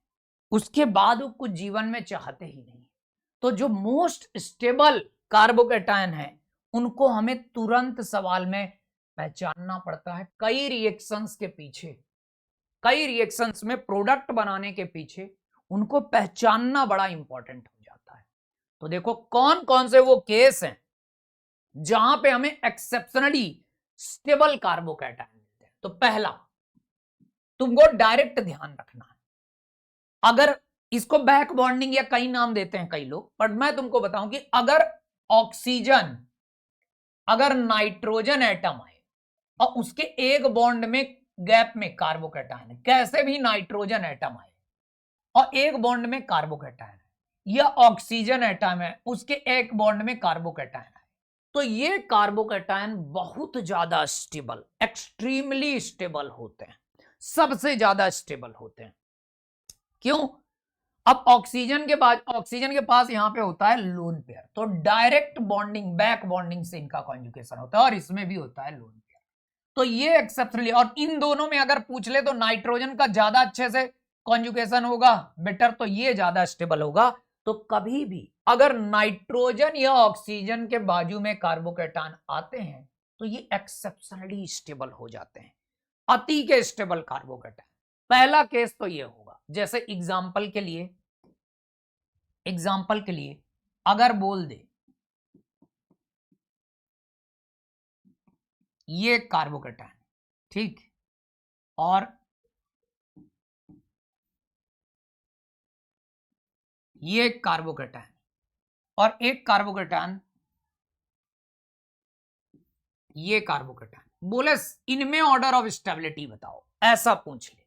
उसके बाद वो कुछ जीवन में चाहते ही नहीं। तो जो मोस्ट स्टेबल कार्बोकैटायन है, उनको हमें तुरंत सवाल में पहचानना पड़ता है। कई रिएक्शंस के पीछे, कई रिएक्शंस में प्रोडक्ट बनाने के पीछे उनको पहचानना बड़ा इंपॉर्टेंट हो जाता है। तो देखो कौन कौन से वो केस हैं जहां पे हमें एक्सेप्शनली स्टेबल कार्बोकैटायन मिलते हैं। तो पहला, तुमको डायरेक्ट ध्यान रखना है, अगर इसको बैक बॉन्डिंग या कई नाम देते हैं कई लोग, बट मैं तुमको बताऊं कि अगर ऑक्सीजन, अगर नाइट्रोजन एटम आए और उसके एक बॉन्ड में गैप में कार्बोकैटायन है, कैसे भी नाइट्रोजन एटम आए और एक बॉन्ड में कार्बोकैटायन है, या ऑक्सीजन एटम है उसके एक बॉन्ड में कार्बोकैटायन है, तो ये कार्बोकैटायन बहुत ज्यादा स्टेबल, एक्सट्रीमली स्टेबल होते हैं, सबसे ज्यादा स्टेबल होते हैं। क्यों? अब ऑक्सीजन के बाद, ऑक्सीजन के पास यहां पे होता है लोन पेयर, तो डायरेक्ट बॉन्डिंग, बैक बॉन्डिंग से इनका कॉन्जुगेशन होता है, और इसमें भी होता है लोन पेयर। तो ये एक्सेप्शनली, और इन दोनों में अगर पूछ ले तो नाइट्रोजन का ज्यादा अच्छे से कॉन्जुगेशन होगा बेटर, तो ये ज्यादा स्टेबल होगा। तो कभी भी अगर नाइट्रोजन या ऑक्सीजन के बाजू में कार्बोकैटायन आते हैं तो ये एक्सेप्शनली स्टेबल हो जाते हैं, अति के स्टेबल कार्बोकैटायन। पहला केस तो ये होगा, जैसे एग्जाम्पल के लिए, एग्जाम्पल के लिए अगर बोल दे ये कार्बोकैटायन, ठीक, और ये कार्बोकैटायन, और एक कार्बोकैटायन, ये कार्बोकैटायन, बोले इनमें ऑर्डर ऑफ स्टेबिलिटी बताओ, ऐसा पूछ ले,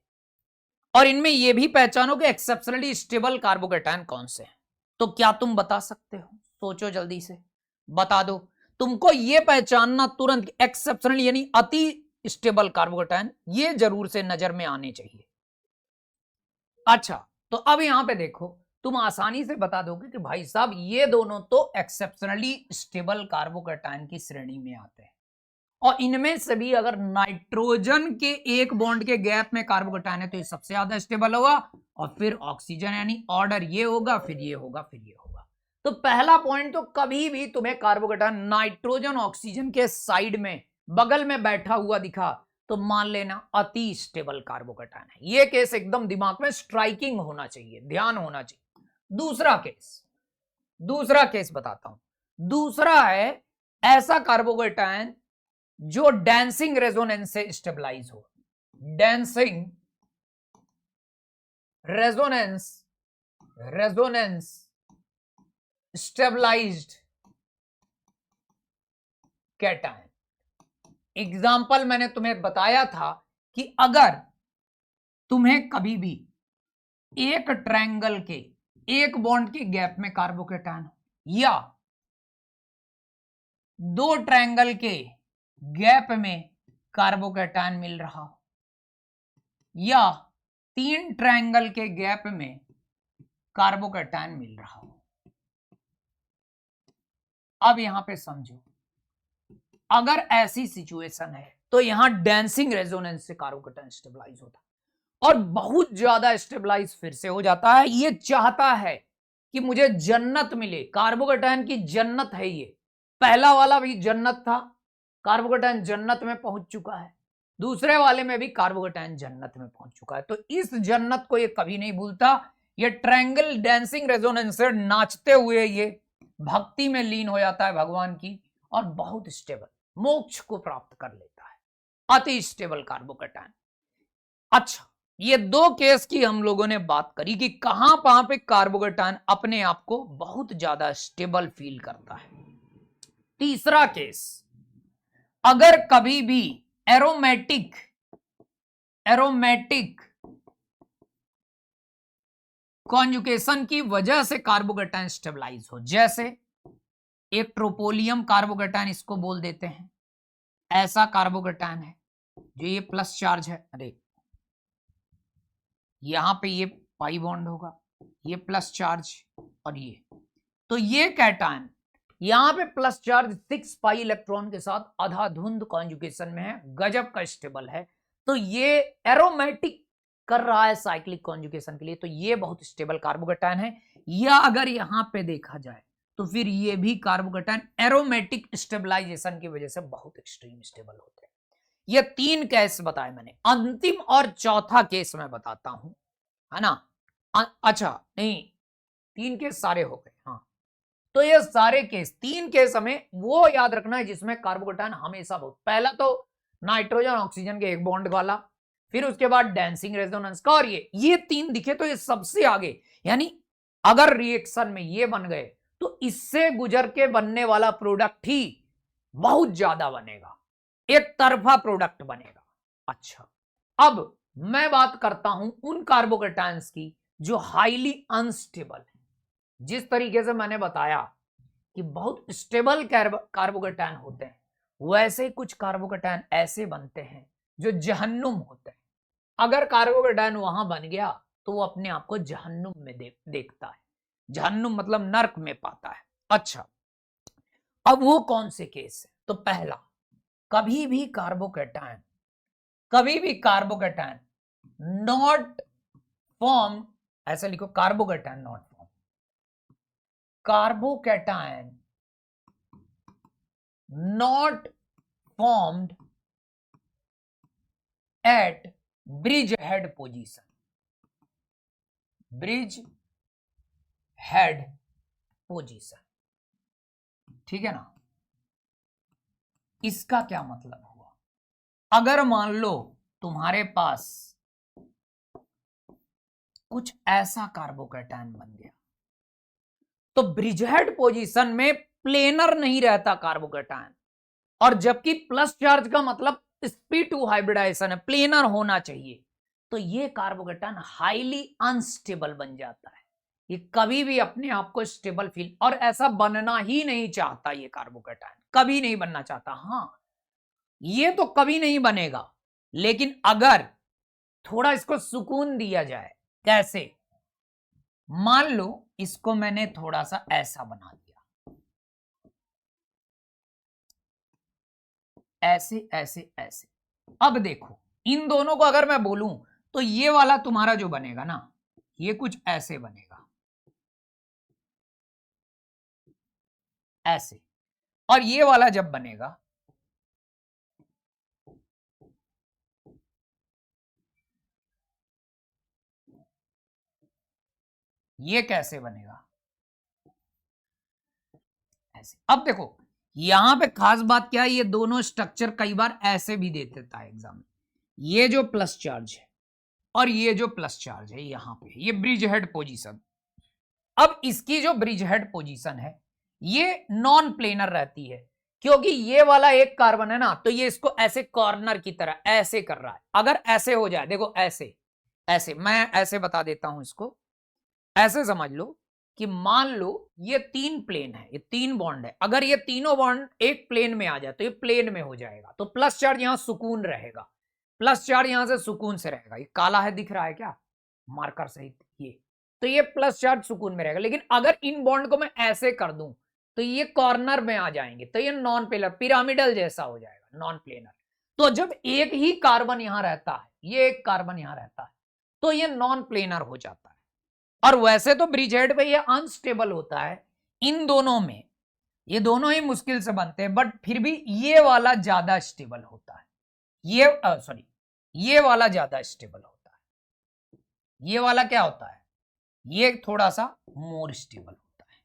और इनमें यह भी पहचानो कि एक्सेप्शनली स्टेबल कार्बोकैटायन कौन से हैं। तो क्या तुम बता सकते हो? सोचो जल्दी से, बता दो। तुमको यह पहचानना तुरंत, एक्सेप्शनली यानी अति स्टेबल कार्बोकैटायन, ये जरूर से नजर में आने चाहिए। अच्छा, तो अब यहां पे देखो, तुम आसानी से बता दोगे कि भाई साहब ये दोनों तो एक्सेप्शनली स्टेबल कार्बोकैटायन की श्रेणी में आते हैं, और इनमें से भी अगर नाइट्रोजन के एक बॉन्ड के गैप में कार्बोकैटायन है तो ये सबसे ज्यादा स्टेबल होगा, और फिर ऑक्सीजन, यानी ऑर्डर ये होगा, फिर ये होगा, फिर ये होगा। तो पहला पॉइंट, तो कभी भी तुम्हें कार्बोकैटायन नाइट्रोजन ऑक्सीजन के साइड में बगल में बैठा हुआ दिखा तो मान लेना अति स्टेबल कार्बोकैटायन है। ये केस एकदम दिमाग में स्ट्राइकिंग होना चाहिए, ध्यान होना चाहिए। दूसरा केस, दूसरा केस बताता हूं। दूसरा है ऐसा कार्बोकेटायन जो डेंसिंग रेजोनेंस से स्टेबलाइज हो। Dancing resonance stabilised cation. Example मैंने तुम्हें बताया था कि अगर तुम्हें कभी भी एक ट्रायंगल के एक बॉन्ड के गैप में कार्बोकेटायन या दो ट्रायंगल के गैप में कार्बोकेटायन मिल रहा हो या तीन ट्रायंगल के गैप में कार्बोकेटायन मिल रहा हो, अब यहां पे समझो, अगर ऐसी सिचुएशन है तो यहां डेंसिंग रेजोनेंस से कार्बोकेटायन स्टेबलाइज होता है और बहुत ज्यादा स्टेबलाइज फिर से हो जाता है। ये चाहता है कि मुझे जन्नत मिले, कार्बोकेटायन की जन्नत है ये। पहला वाला भी जन्नत था, कार्बोकेटायन जन्नत में पहुंच चुका है, दूसरे वाले में भी कार्बोकेटायन जन्नत में पहुंच चुका है। तो इस जन्नत को ये कभी नहीं भूलता। ये ट्रायंगल डेंसिंग रेजोनेंस से नाचते हुए ये भक्ति में लीन हो जाता है भगवान की और बहुत स्टेबल मोक्ष को प्राप्त कर लेता है, अति स्टेबल कार्बोकेटायन। अच्छा, ये दो केस की हम लोगों ने बात करी कि कहां पे कार्बोकेटायन अपने आप को बहुत ज्यादा स्टेबल फील करता है। तीसरा केस, अगर कभी भी एरोमेटिक कॉन्जुगेशन की वजह से कार्बोकेटायन स्टेबलाइज हो, जैसे एक ट्रोपोलियम कार्बोकेटायन इसको बोल देते हैं, ऐसा कार्बोकेटायन है जो ये प्लस चार्ज है, अरे यहां पे ये पाई बॉन्ड होगा, ये प्लस चार्ज और ये, तो ये कैटायन यहां पे प्लस चार्ज 6 पाई इलेक्ट्रॉन के साथ आधाधुंध कॉन्जुगेशन में है, गजब का स्टेबल है। तो ये एरोमेटिक कर रहा है साइक्लिक कॉन्जुगेशन के लिए, तो ये बहुत स्टेबल कार्बोकेटायन है। या अगर यहां पे देखा जाए तो फिर ये भी कार्बोकेटायन एरोमेटिक स्टेबलाइजेशन की वजह से बहुत एक्सट्रीम स्टेबल होते हैं। ये तीन केस बताए मैंने, अंतिम और चौथा केस मैं बताता हूं, है ना। अच्छा नहीं, तीन केस सारे हो गए, हाँ। तो ये सारे केस, तीन केस हमें वो याद रखना है जिसमें कार्बोकेटायन हमेशा बहुत, पहला तो नाइट्रोजन ऑक्सीजन के एक बॉन्ड वाला, फिर उसके बाद डेंसिंग रेजोनेंस का, और ये तीन दिखे तो ये सबसे आगे। यानी अगर रिएक्शन में ये बन गए तो इससे गुजर के बनने वाला प्रोडक्ट ही बहुत ज्यादा बनेगा, एक तरफा प्रोडक्ट बनेगा। अच्छा, अब मैं बात करता हूं उन कार्बोकेटायंस की जो हाईली अनस्टेबल है। जिस तरीके से मैंने बताया कि बहुत स्टेबल कार्बोकेटायन होते हैं, वैसे ही कुछ कार्बोकेटायन ऐसे बनते हैं जो जहन्नुम होते हैं। अगर कार्बोकेटायन वहां बन गया तो वो अपने आप को जहन्नुम में देखता है, जहन्नुम मतलब नर्क में पाता है। अच्छा, अब वो कौन से केस है? तो पहला, कभी भी कार्बोकेटायन नॉट फॉर्म, ऐसा लिखो, carbocation not form, carbocation not formed at bridgehead position, bridgehead position, ठीक है ना। इसका क्या मतलब हुआ? अगर मान लो तुम्हारे पास कुछ ऐसा कार्बोकेटायन बन गया तो ब्रिजहेड पोजीशन में प्लेनर नहीं रहता कार्बोकेटायन, और जबकि प्लस चार्ज का मतलब sp2 हाइब्रिडाइजेशन है, प्लेनर होना चाहिए, तो ये कार्बोकेटायन हाईली अनस्टेबल बन जाता है। ये कभी भी अपने आप को स्टेबल फील, और ऐसा बनना ही नहीं चाहता, ये कार्बोकेटायन कभी नहीं बनना चाहता। हाँ, ये तो कभी नहीं बनेगा, लेकिन अगर थोड़ा इसको सुकून दिया जाए, कैसे? मान लो इसको मैंने थोड़ा सा ऐसा बना दिया, ऐसे ऐसे ऐसे। अब देखो, इन दोनों को अगर मैं बोलूं तो ये वाला तुम्हारा जो बनेगा ना, ये कुछ ऐसे बनेगा, ऐसे, और ये वाला जब बनेगा ये कैसे बनेगा? ऐसे। अब देखो यहां पे खास बात क्या है, ये दोनों स्ट्रक्चर कई बार ऐसे भी दे देता है एग्जाम में। ये जो प्लस चार्ज है और ये जो प्लस चार्ज है यहां पे, ये ब्रिज हेड पोजीशन। अब इसकी जो ब्रिज हेड पोजीशन है ये नॉन प्लेनर रहती है, क्योंकि ये वाला एक कार्बन है ना, तो ये इसको ऐसे कॉर्नर की तरह ऐसे कर रहा है। अगर ऐसे हो जाए, देखो ऐसे ऐसे, मैं ऐसे बता देता हूं इसको, ऐसे समझ लो कि मान लो ये 3 प्लेन है, ये 3 बॉन्ड है। अगर ये तीनों बॉन्ड एक प्लेन में आ जाए तो ये प्लेन में हो जाएगा, तो प्लस चार्ज यहां सुकून रहेगा, प्लस चार्ज यहां से सुकून से रहेगा। ये काला है दिख रहा है क्या मार्कर सहित, ये तो ये प्लस चार्ज सुकून में रहेगा। लेकिन अगर इन बॉन्ड को मैं ऐसे कर दूं तो ये कॉर्नर में आ जाएंगे, तो ये नॉन प्लेनर पिरामिडल जैसा हो जाएगा, नॉन प्लेनर। तो जब एक ही कार्बन यहां रहता है, ये एक कार्बन यहां रहता है, तो ये नॉन प्लेनर हो जाता है। और वैसे तो ब्रिज हेड पे ये अनस्टेबल होता है। इन दोनों में ये दोनों ही मुश्किल से बनते हैं, बट फिर भी ये वाला ज्यादा स्टेबल होता है। ये वाला ज्यादा स्टेबल होता है। ये वाला क्या होता है, ये थोड़ा सा मोर स्टेबल होता है।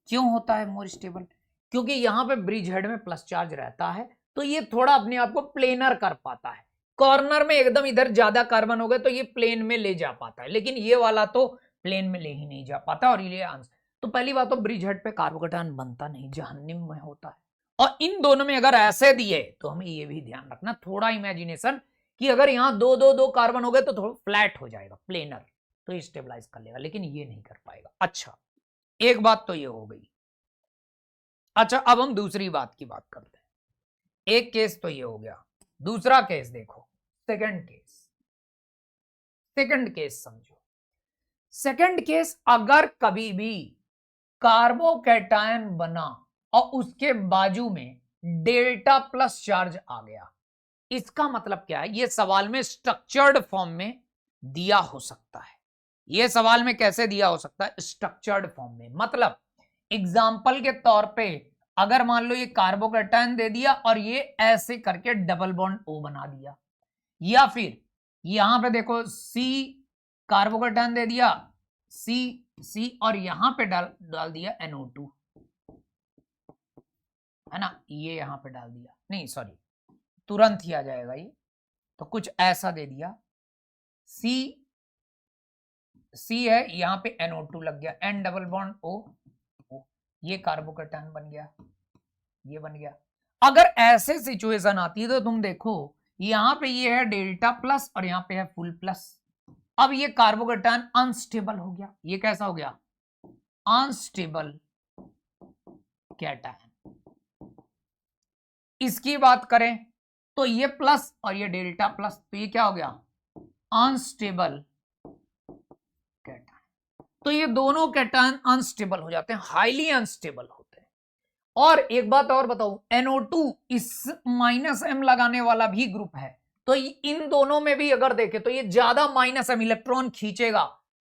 क्यों होता है मोर स्टेबल, क्योंकि यहां पे ब्रिज हेड में प्लस चार्ज रहता है, तो ये थोड़ा अपने आप को प्लेनर कर पाता है। कॉर्नर में एकदम इधर ज्यादा कार्बन हो गए तो ये प्लेन में ले जा पाता है, लेकिन ये वाला तो प्लेन में ले ही नहीं जा पाता। और ये आंसर तो पहली बात तो ब्रिज हेड पे कार्बोकैटायन बनता नहीं, जहन्नुम में होता है। और इन दोनों में अगर ऐसे दिए तो हमें ये भी ध्यान रखना, थोड़ा इमेजिनेशन, कि अगर यहां दो दो दो कार्बन हो गए तो थोड़ा फ्लैट हो जाएगा प्लेनर, तो ये स्टेबलाइज कर लेगा, लेकिन ये नहीं कर पाएगा। अच्छा, एक बात तो ये हो गई। अच्छा, अब हम दूसरी बात की बात करते हैं। एक केस तो ये हो गया, दूसरा केस देखो, सेकंड केस समझो। सेकंड केस, अगर कभी भी कार्बोकैटायन बना और उसके बाजू में डेल्टा प्लस चार्ज आ गया, इसका मतलब क्या है, ये सवाल में स्ट्रक्चर्ड फॉर्म में दिया हो सकता है। ये सवाल में कैसे दिया हो सकता है, स्ट्रक्चर्ड फॉर्म में। मतलब एग्जाम्पल के तौर पे अगर मान लो ये कार्बोकैटायन दे दिया और ये ऐसे करके डबल बॉन्ड O बना दिया, या फिर यहां पे देखो C कार्बोकैटायन दे दिया, C और यहां पे डाल दिया NO2, है ना, ये यहां पे डाल दिया, नहीं सॉरी तुरंत ही आ जाएगा ये, तो कुछ ऐसा दे दिया, C है, यहां पे NO2 लग गया, N डबल बॉन्ड O, ये कार्बोकैटायन बन गया, ये बन गया। अगर ऐसे सिचुएशन आती है तो तुम देखो यहां पे ये है डेल्टा प्लस और यहां पे है फुल प्लस। अब ये कार्बोकैटायन अनस्टेबल हो गया। ये कैसा हो गया, अनस्टेबल कैटायन। इसकी बात करें तो ये प्लस और ये डेल्टा प्लस, तो ये क्या हो गया, अनस्टेबल कैटायन। तो ये दोनों कैटायन अनस्टेबल हो जाते हैं, हाईली अनस्टेबल होते हैं। और एक बात और बताऊं, NO2 इस -M लगाने वाला भी ग्रुप है, तो इन दोनों में भी अगर देखें तो ये ज्यादा -M इलेक्ट्रॉन खींचेगा,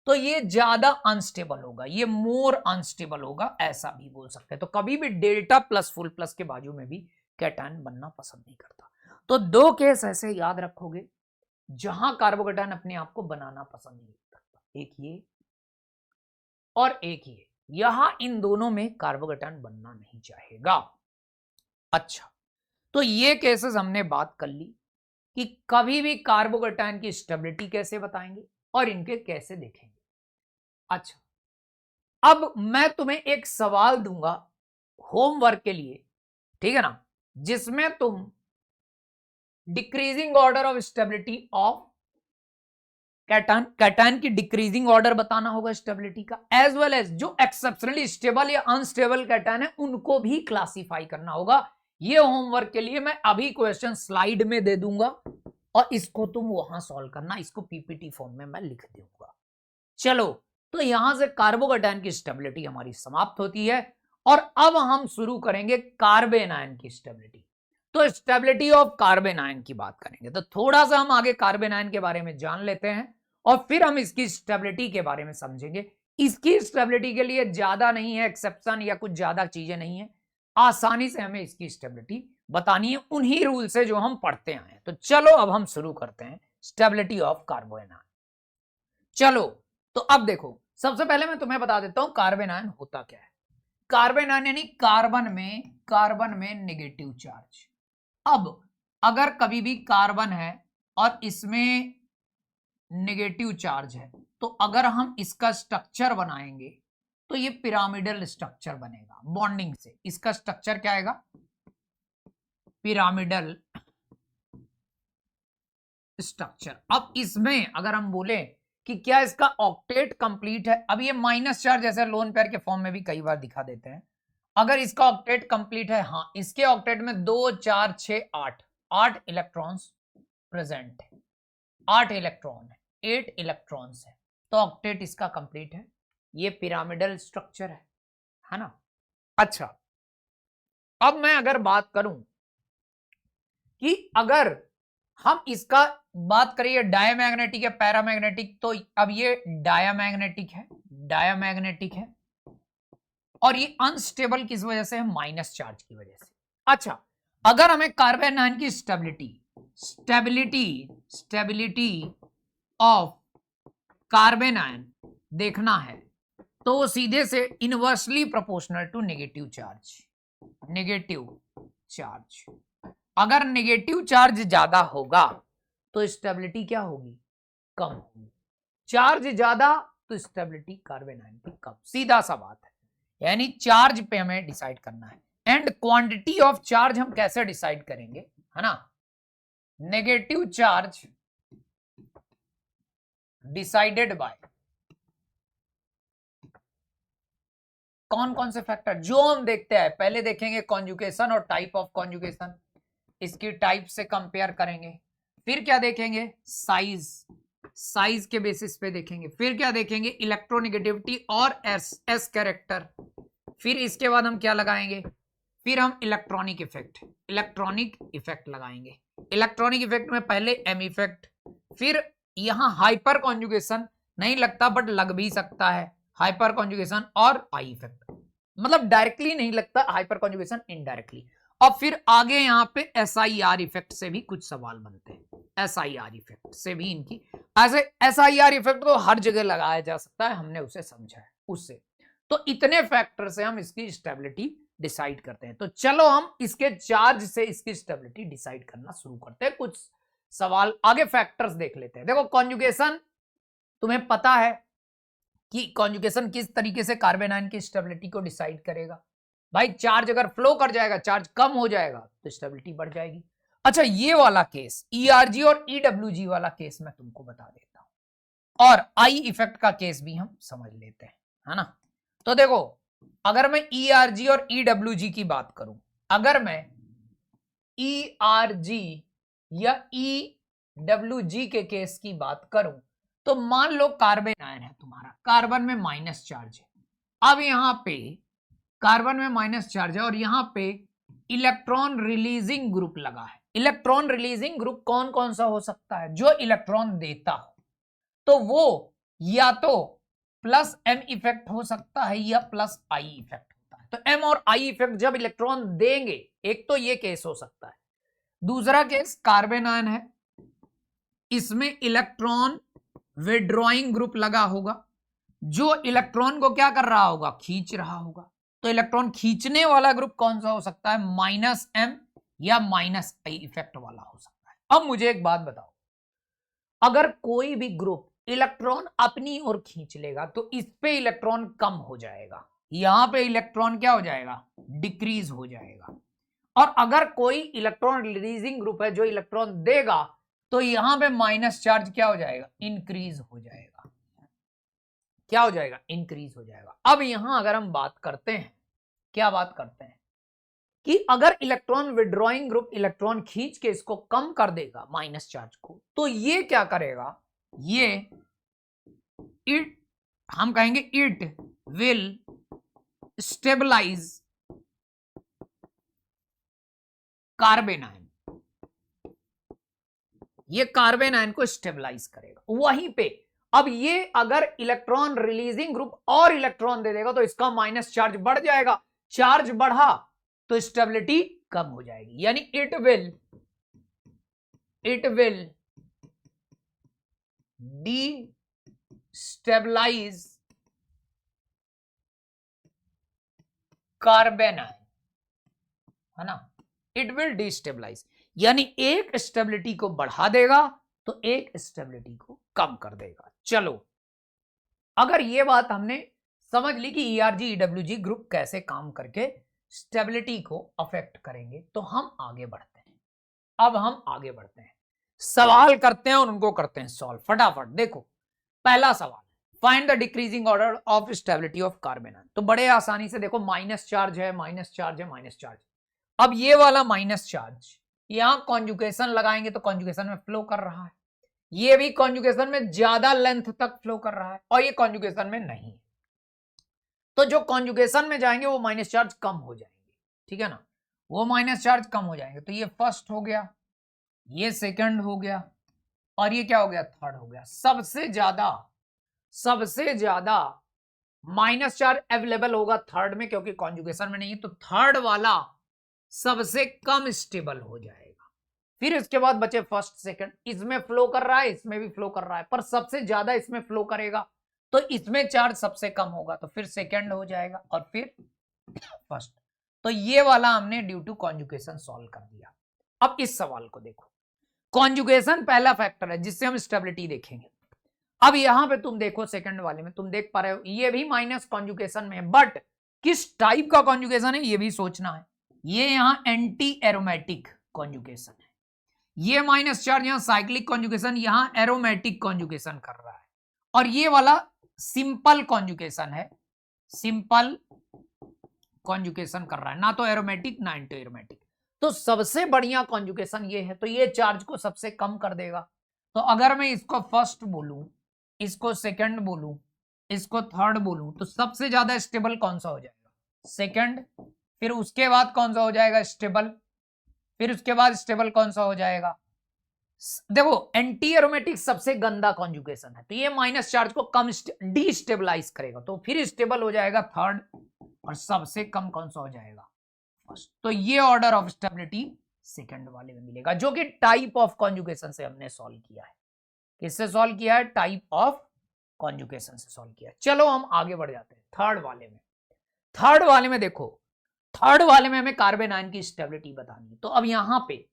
तो ये ज्यादा अनस्टेबल होगा, ये मोर अनस्टेबल होगा, ऐसा भी बोल सकते हैं। तो कभी भी डेल्टा प्लस फुल प्लस के बाजू में भी कैटायन बनना पसंद नहीं करता। तो दो केस ऐसे याद रखोगे जहां कार्बोकैटायन अपने आप को बनाना पसंद नहीं करता, एक ये और एक ये। यहां इन दोनों में कार्बोकैटायन बनना नहीं चाहेगा। अच्छा, तो ये केसेस हमने बात कर ली कि कभी भी कार्बोकैटायन की स्टेबिलिटी कैसे बताएंगे और इनके कैसे देखेंगे। अच्छा, अब मैं तुम्हें एक सवाल दूंगा होमवर्क के लिए, ठीक है ना, जिसमें तुम decreasing order of stability of cation की डिक्रीजिंग ऑर्डर बताना होगा स्टेबिलिटी का, एज वेल एज जो एक्सेप्शनली स्टेबल या अनस्टेबल कैटायन है उनको भी क्लासिफाई करना होगा। ये होमवर्क के लिए मैं अभी क्वेश्चन स्लाइड में दे दूंगा और इसको तुम वहां सॉल्व करना, इसको पीपीटी फॉर्म में मैं लिख दूंगा। चलो, तो यहां से कार्बोकैटायन की स्टेबिलिटी हमारी समाप्त होती है और अब हम शुरू करेंगे कार्बन आयन की स्टेबिलिटी। तो स्टेबिलिटी ऑफ कार्बन आयन की बात करेंगे, तो थोड़ा सा हम आगे कार्बन आयन के बारे में जान लेते हैं और फिर हम इसकी स्टेबिलिटी के बारे में समझेंगे। इसकी स्टेबिलिटी के लिए ज्यादा नहीं है एक्सेप्शन या कुछ ज्यादा चीजें नहीं है, आसानी से हमें इसकी स्टेबिलिटी बतानी है उन्हीं रूल से जो हम पढ़ते आए हैं। तो चलो अब हम शुरू करते हैं स्टेबिलिटी ऑफ कार्बन आयन। चलो, तो अब देखो, सबसे पहले मैं तुम्हें बता देता हूं कार्बन आयन होता क्या है। कार्बन आयन यानी कार्बन में नेगेटिव चार्ज। अब अगर कभी भी कार्बन है और इसमें नेगेटिव चार्ज है, तो अगर हम इसका स्ट्रक्चर बनाएंगे तो ये पिरामिडल स्ट्रक्चर बनेगा बॉन्डिंग से। इसका स्ट्रक्चर क्या आएगा? Pyramidal structure. अब इसमें अगर हम बोले कि क्या इसका ऑक्टेट कंप्लीट है, अब ये माइनस चार्ज जैसे लोन पेयर के फॉर्म में भी कई बार दिखा देते हैं। अगर इसका ऑक्टेट कंप्लीट है, हाँ, इसके ऑक्टेट में 2 4 6 8 इलेक्ट्रॉन्स प्रेजेंट है, 8 इलेक्ट्रॉन है, 8 इलेक्ट्रॉन्स है, तो ऑक्टेट इसका कंप्लीट है। ये पिरामिडल स्ट्रक्चर है ना। अच्छा, अब मैं अगर बात करूं कि अगर हम इसका बात करिए डायमैग्नेटिक या पैरामैग्नेटिक, तो अब ये डायमैग्नेटिक है और ये अनस्टेबल किस वजह से है? माइनस चार्ज की वजह से। अच्छा, अगर हमें कार्बन आयन की स्टेबिलिटी ऑफ कार्बन आयन देखना है, तो वो सीधे से inversely proportional to negative charge. अगर नेगेटिव चार्ज ज्यादा होगा तो स्टेबिलिटी क्या होगी? कम होगी। चार्ज ज्यादा तो स्टेबिलिटी कार्बन आयन की कम, सीधा सा बात है। यानी चार्ज पे हमें डिसाइड करना है। एंड क्वांटिटी ऑफ चार्ज हम कैसे डिसाइड करेंगे, है ना? नेगेटिव चार्ज डिसाइडेड बाय कौन कौन से फैक्टर जो हम देखते हैं। पहले देखेंगे कॉन्जुगेशन और टाइप ऑफ कॉन्जुगेशन, इसकी टाइप से कंपेयर करेंगे। फिर क्या देखेंगे? साइज के बेसिस पे देखेंगे। फिर क्या देखेंगे? इलेक्ट्रोनेगेटिविटी और एस कैरेक्टर। फिर इसके बाद हम क्या लगाएंगे? फिर हम इलेक्ट्रॉनिक इफेक्ट लगाएंगे। इलेक्ट्रॉनिक इफेक्ट में पहले एम इफेक्ट, फिर यहां हाइपर कॉन्जुगेशन नहीं लगता बट लग भी सकता है, हाइपर कॉन्जुगेशन और आई इफेक्ट, मतलब डायरेक्टली नहीं लगता, हाइपर कॉन्जुगेशन इनडायरेक्टली। और फिर आगे यहां पे SIR इफेक्ट से भी कुछ सवाल बनते हैं। SIR इफेक्ट से भी इनकी, ऐसे SIR इफेक्ट तो हर जगह लगाया जा सकता है, हमने उसे समझा है उससे। तो इतने फैक्टर से हम इसकी स्टेबिलिटी डिसाइड करते हैं। तो चलो हम इसके चार्ज से इसकी स्टेबिलिटी डिसाइड करना शुरू करते हैं। कुछ सवाल आगे फैक्टर्स देख लेते हैं। देखो, कॉन्जुगेशन तुम्हें पता है कि कॉन्जुगेशन किस तरीके से कार्बन आयन की स्टेबिलिटी को डिसाइड करेगा। भाई, चार्ज अगर फ्लो कर जाएगा, चार्ज कम हो जाएगा तो स्टेबिलिटी बढ़ जाएगी। अच्छा, ये वाला केस ERG और EWG वाला केस मैं तुमको बता देता हूं, और आई इफेक्ट का केस भी हम समझ लेते हैं, है ना। तो देखो, अगर मैं ERG और EWG की बात करूं, अगर मैं ERG या EWG के केस की बात करूं, तो मान लो कार्बन आयन है तुम्हारा, कार्बन में माइनस चार्ज है। अब यहां पे कार्बन में माइनस चार्ज है और यहां पे इलेक्ट्रॉन रिलीजिंग ग्रुप लगा है। इलेक्ट्रॉन रिलीजिंग ग्रुप कौन कौन सा हो सकता है? जो इलेक्ट्रॉन देता हो, तो वो या तो प्लस M इफेक्ट हो सकता है या प्लस I इफेक्ट होता है। तो M और I इफेक्ट जब इलेक्ट्रॉन देंगे, एक तो ये केस हो सकता है। दूसरा केस, कार्बन आयन है, इसमें इलेक्ट्रॉन विड्रॉइंग ग्रुप लगा होगा, जो इलेक्ट्रॉन को क्या कर रहा होगा? खींच रहा होगा। तो इलेक्ट्रॉन खींचने वाला ग्रुप कौन सा हो सकता है? -M या -I इफेक्ट वाला हो सकता है। अब मुझे एक बात बताओ, अगर कोई भी ग्रुप इलेक्ट्रॉन अपनी ओर खींच लेगा तो इस पे इलेक्ट्रॉन कम हो जाएगा, यहां पे इलेक्ट्रॉन क्या हो जाएगा? डिक्रीज हो जाएगा। और अगर कोई इलेक्ट्रॉन रिलीजिंग ग्रुप है जो इलेक्ट्रॉन देगा, तो यहां पे माइनस चार्ज क्या हो जाएगा? इंक्रीज हो जाएगा। क्या हो जाएगा? इंक्रीज हो जाएगा। अब यहां अगर हम बात करते हैं, क्या बात करते हैं कि अगर इलेक्ट्रॉन विड्रॉइंग ग्रुप इलेक्ट्रॉन खींच के इसको कम कर देगा माइनस चार्ज को, तो ये क्या करेगा? इट हम कहेंगे it will stabilise carbanion. ये कार्बन आयन को स्टेबलाइज करेगा वहीं पे। अब ये अगर इलेक्ट्रॉन रिलीजिंग ग्रुप और इलेक्ट्रॉन दे देगा तो इसका माइनस चार्ज बढ़ जाएगा, चार्ज बढ़ा तो स्टेबिलिटी कम हो जाएगी। यानी it will destabilise carbon ion, है ना, इट विल डिस्टेबलाइज, यानी एक स्टेबिलिटी को बढ़ा देगा तो एक स्टेबिलिटी को कम कर देगा। चलो, अगर ये बात हमने समझ ली कि ERG EWG ग्रुप कैसे काम करके स्टेबिलिटी को अफेक्ट करेंगे, तो हम आगे बढ़ते हैं। अब हम आगे बढ़ते हैं, सवाल करते हैं और उनको करते हैं सॉल्व फटाफट। देखो, पहला सवाल, find the decreasing order of stability of carbon ion. तो बड़े आसानी से देखो, माइनस चार्ज है, माइनस चार्ज है, माइनस चार्ज। अब ये वाला माइनस चार्ज यहां कॉन्जुगेशन लगाएंगे तो कॉन्जुगेशन में फ्लो कर रहा है, ये भी कॉन्जुगेशन में ज्यादा लेंथ तक फ्लो कर रहा है, और ये कॉन्जुगेशन में नहीं। तो जो कॉन्जुगेशन में जाएंगे वो माइनस चार्ज कम हो जाएंगे, ठीक है ना, वो माइनस चार्ज कम हो जाएंगे। तो ये फर्स्ट हो गया, ये सेकंड हो गया, और ये क्या हो गया, थर्ड हो गया। सबसे ज्यादा माइनस चार्ज अवेलेबल होगा थर्ड में, क्योंकि कॉन्जुगेशन में नहीं है, तो थर्ड वाला सबसे कम स्टेबल हो जाएगा। फिर इसके बाद बचे फर्स्ट सेकंड, इसमें फ्लो कर रहा है, इसमें भी फ्लो कर रहा है, पर सबसे ज्यादा इसमें फ्लो करेगा, तो इसमें चार्ज सबसे कम होगा, तो फिर सेकंड हो जाएगा, और फिर फर्स्ट। तो ये वाला हमने ड्यू टू कॉन्जुगेशन सॉल्व कर दिया। अब इस सवाल को देखो, कॉन्जुगेशन पहला फैक्टर है जिससे हम स्टेबिलिटी देखेंगे। अब यहां पे तुम देखो, सेकंड वाले में तुम देख पा रहे हो, ये भी माइनस कॉन्जुगेशन में है, बट किस टाइप का कॉन्जुगेशन है ये भी सोचना है। ये यहां एंटी एरोमेटिक कॉन्जुगेशन है, ये माइनस चार्ज यहां साइक्लिक कॉन्जुगेशन, यहां एरोमेटिक कॉन्जुगेशन कर रहा है, और ये वाला सिंपल कॉन्जुगेशन है, सिंपल कॉन्जुगेशन कर रहा है, ना तो एरोमेटिक ना एंटी एरोमेटिक। तो सबसे बढ़िया कॉन्जुगेशन ये है, तो ये चार्ज को सबसे कम कर देगा। तो अगर मैं इसको फर्स्ट बोलूं, इसको सेकंड बोलूं, इसको थर्ड बोलूं, तो सबसे ज्यादा स्टेबल कौन सा हो जाएगा, सेकंड। फिर उसके बाद कौन सा हो जाएगा, स्टेबल। फिर उसके बाद स्टेबल कौन सा हो जाएगा, देखो एंटी एरोमेटिक सबसे गंदा कॉन्जुगेशन है, तो ये माइनस चार्ज को कम डिस्टेबलाइज करेगा, तो फिर स्टेबल हो जाएगा थर्ड, और सबसे कम कौन सा हो जाएगा, फर्स्ट। तो ये ऑर्डर ऑफ स्टेबिलिटी सेकंड वाले में मिलेगा, जो कि टाइप ऑफ कॉन्जुगेशन से हमने सॉल्व किया है। किससे सॉल्व किया है, टाइप ऑफ कॉन्जुगेशन से सॉल्व किया है। चलो हम आगे बढ़ जाते हैं थर्ड वाले में। थर्ड वाले में देखो, थर्ड वाले में हमें कार्बन आयन की स्टेबिलिटी बतानी है। तो अब यहां पे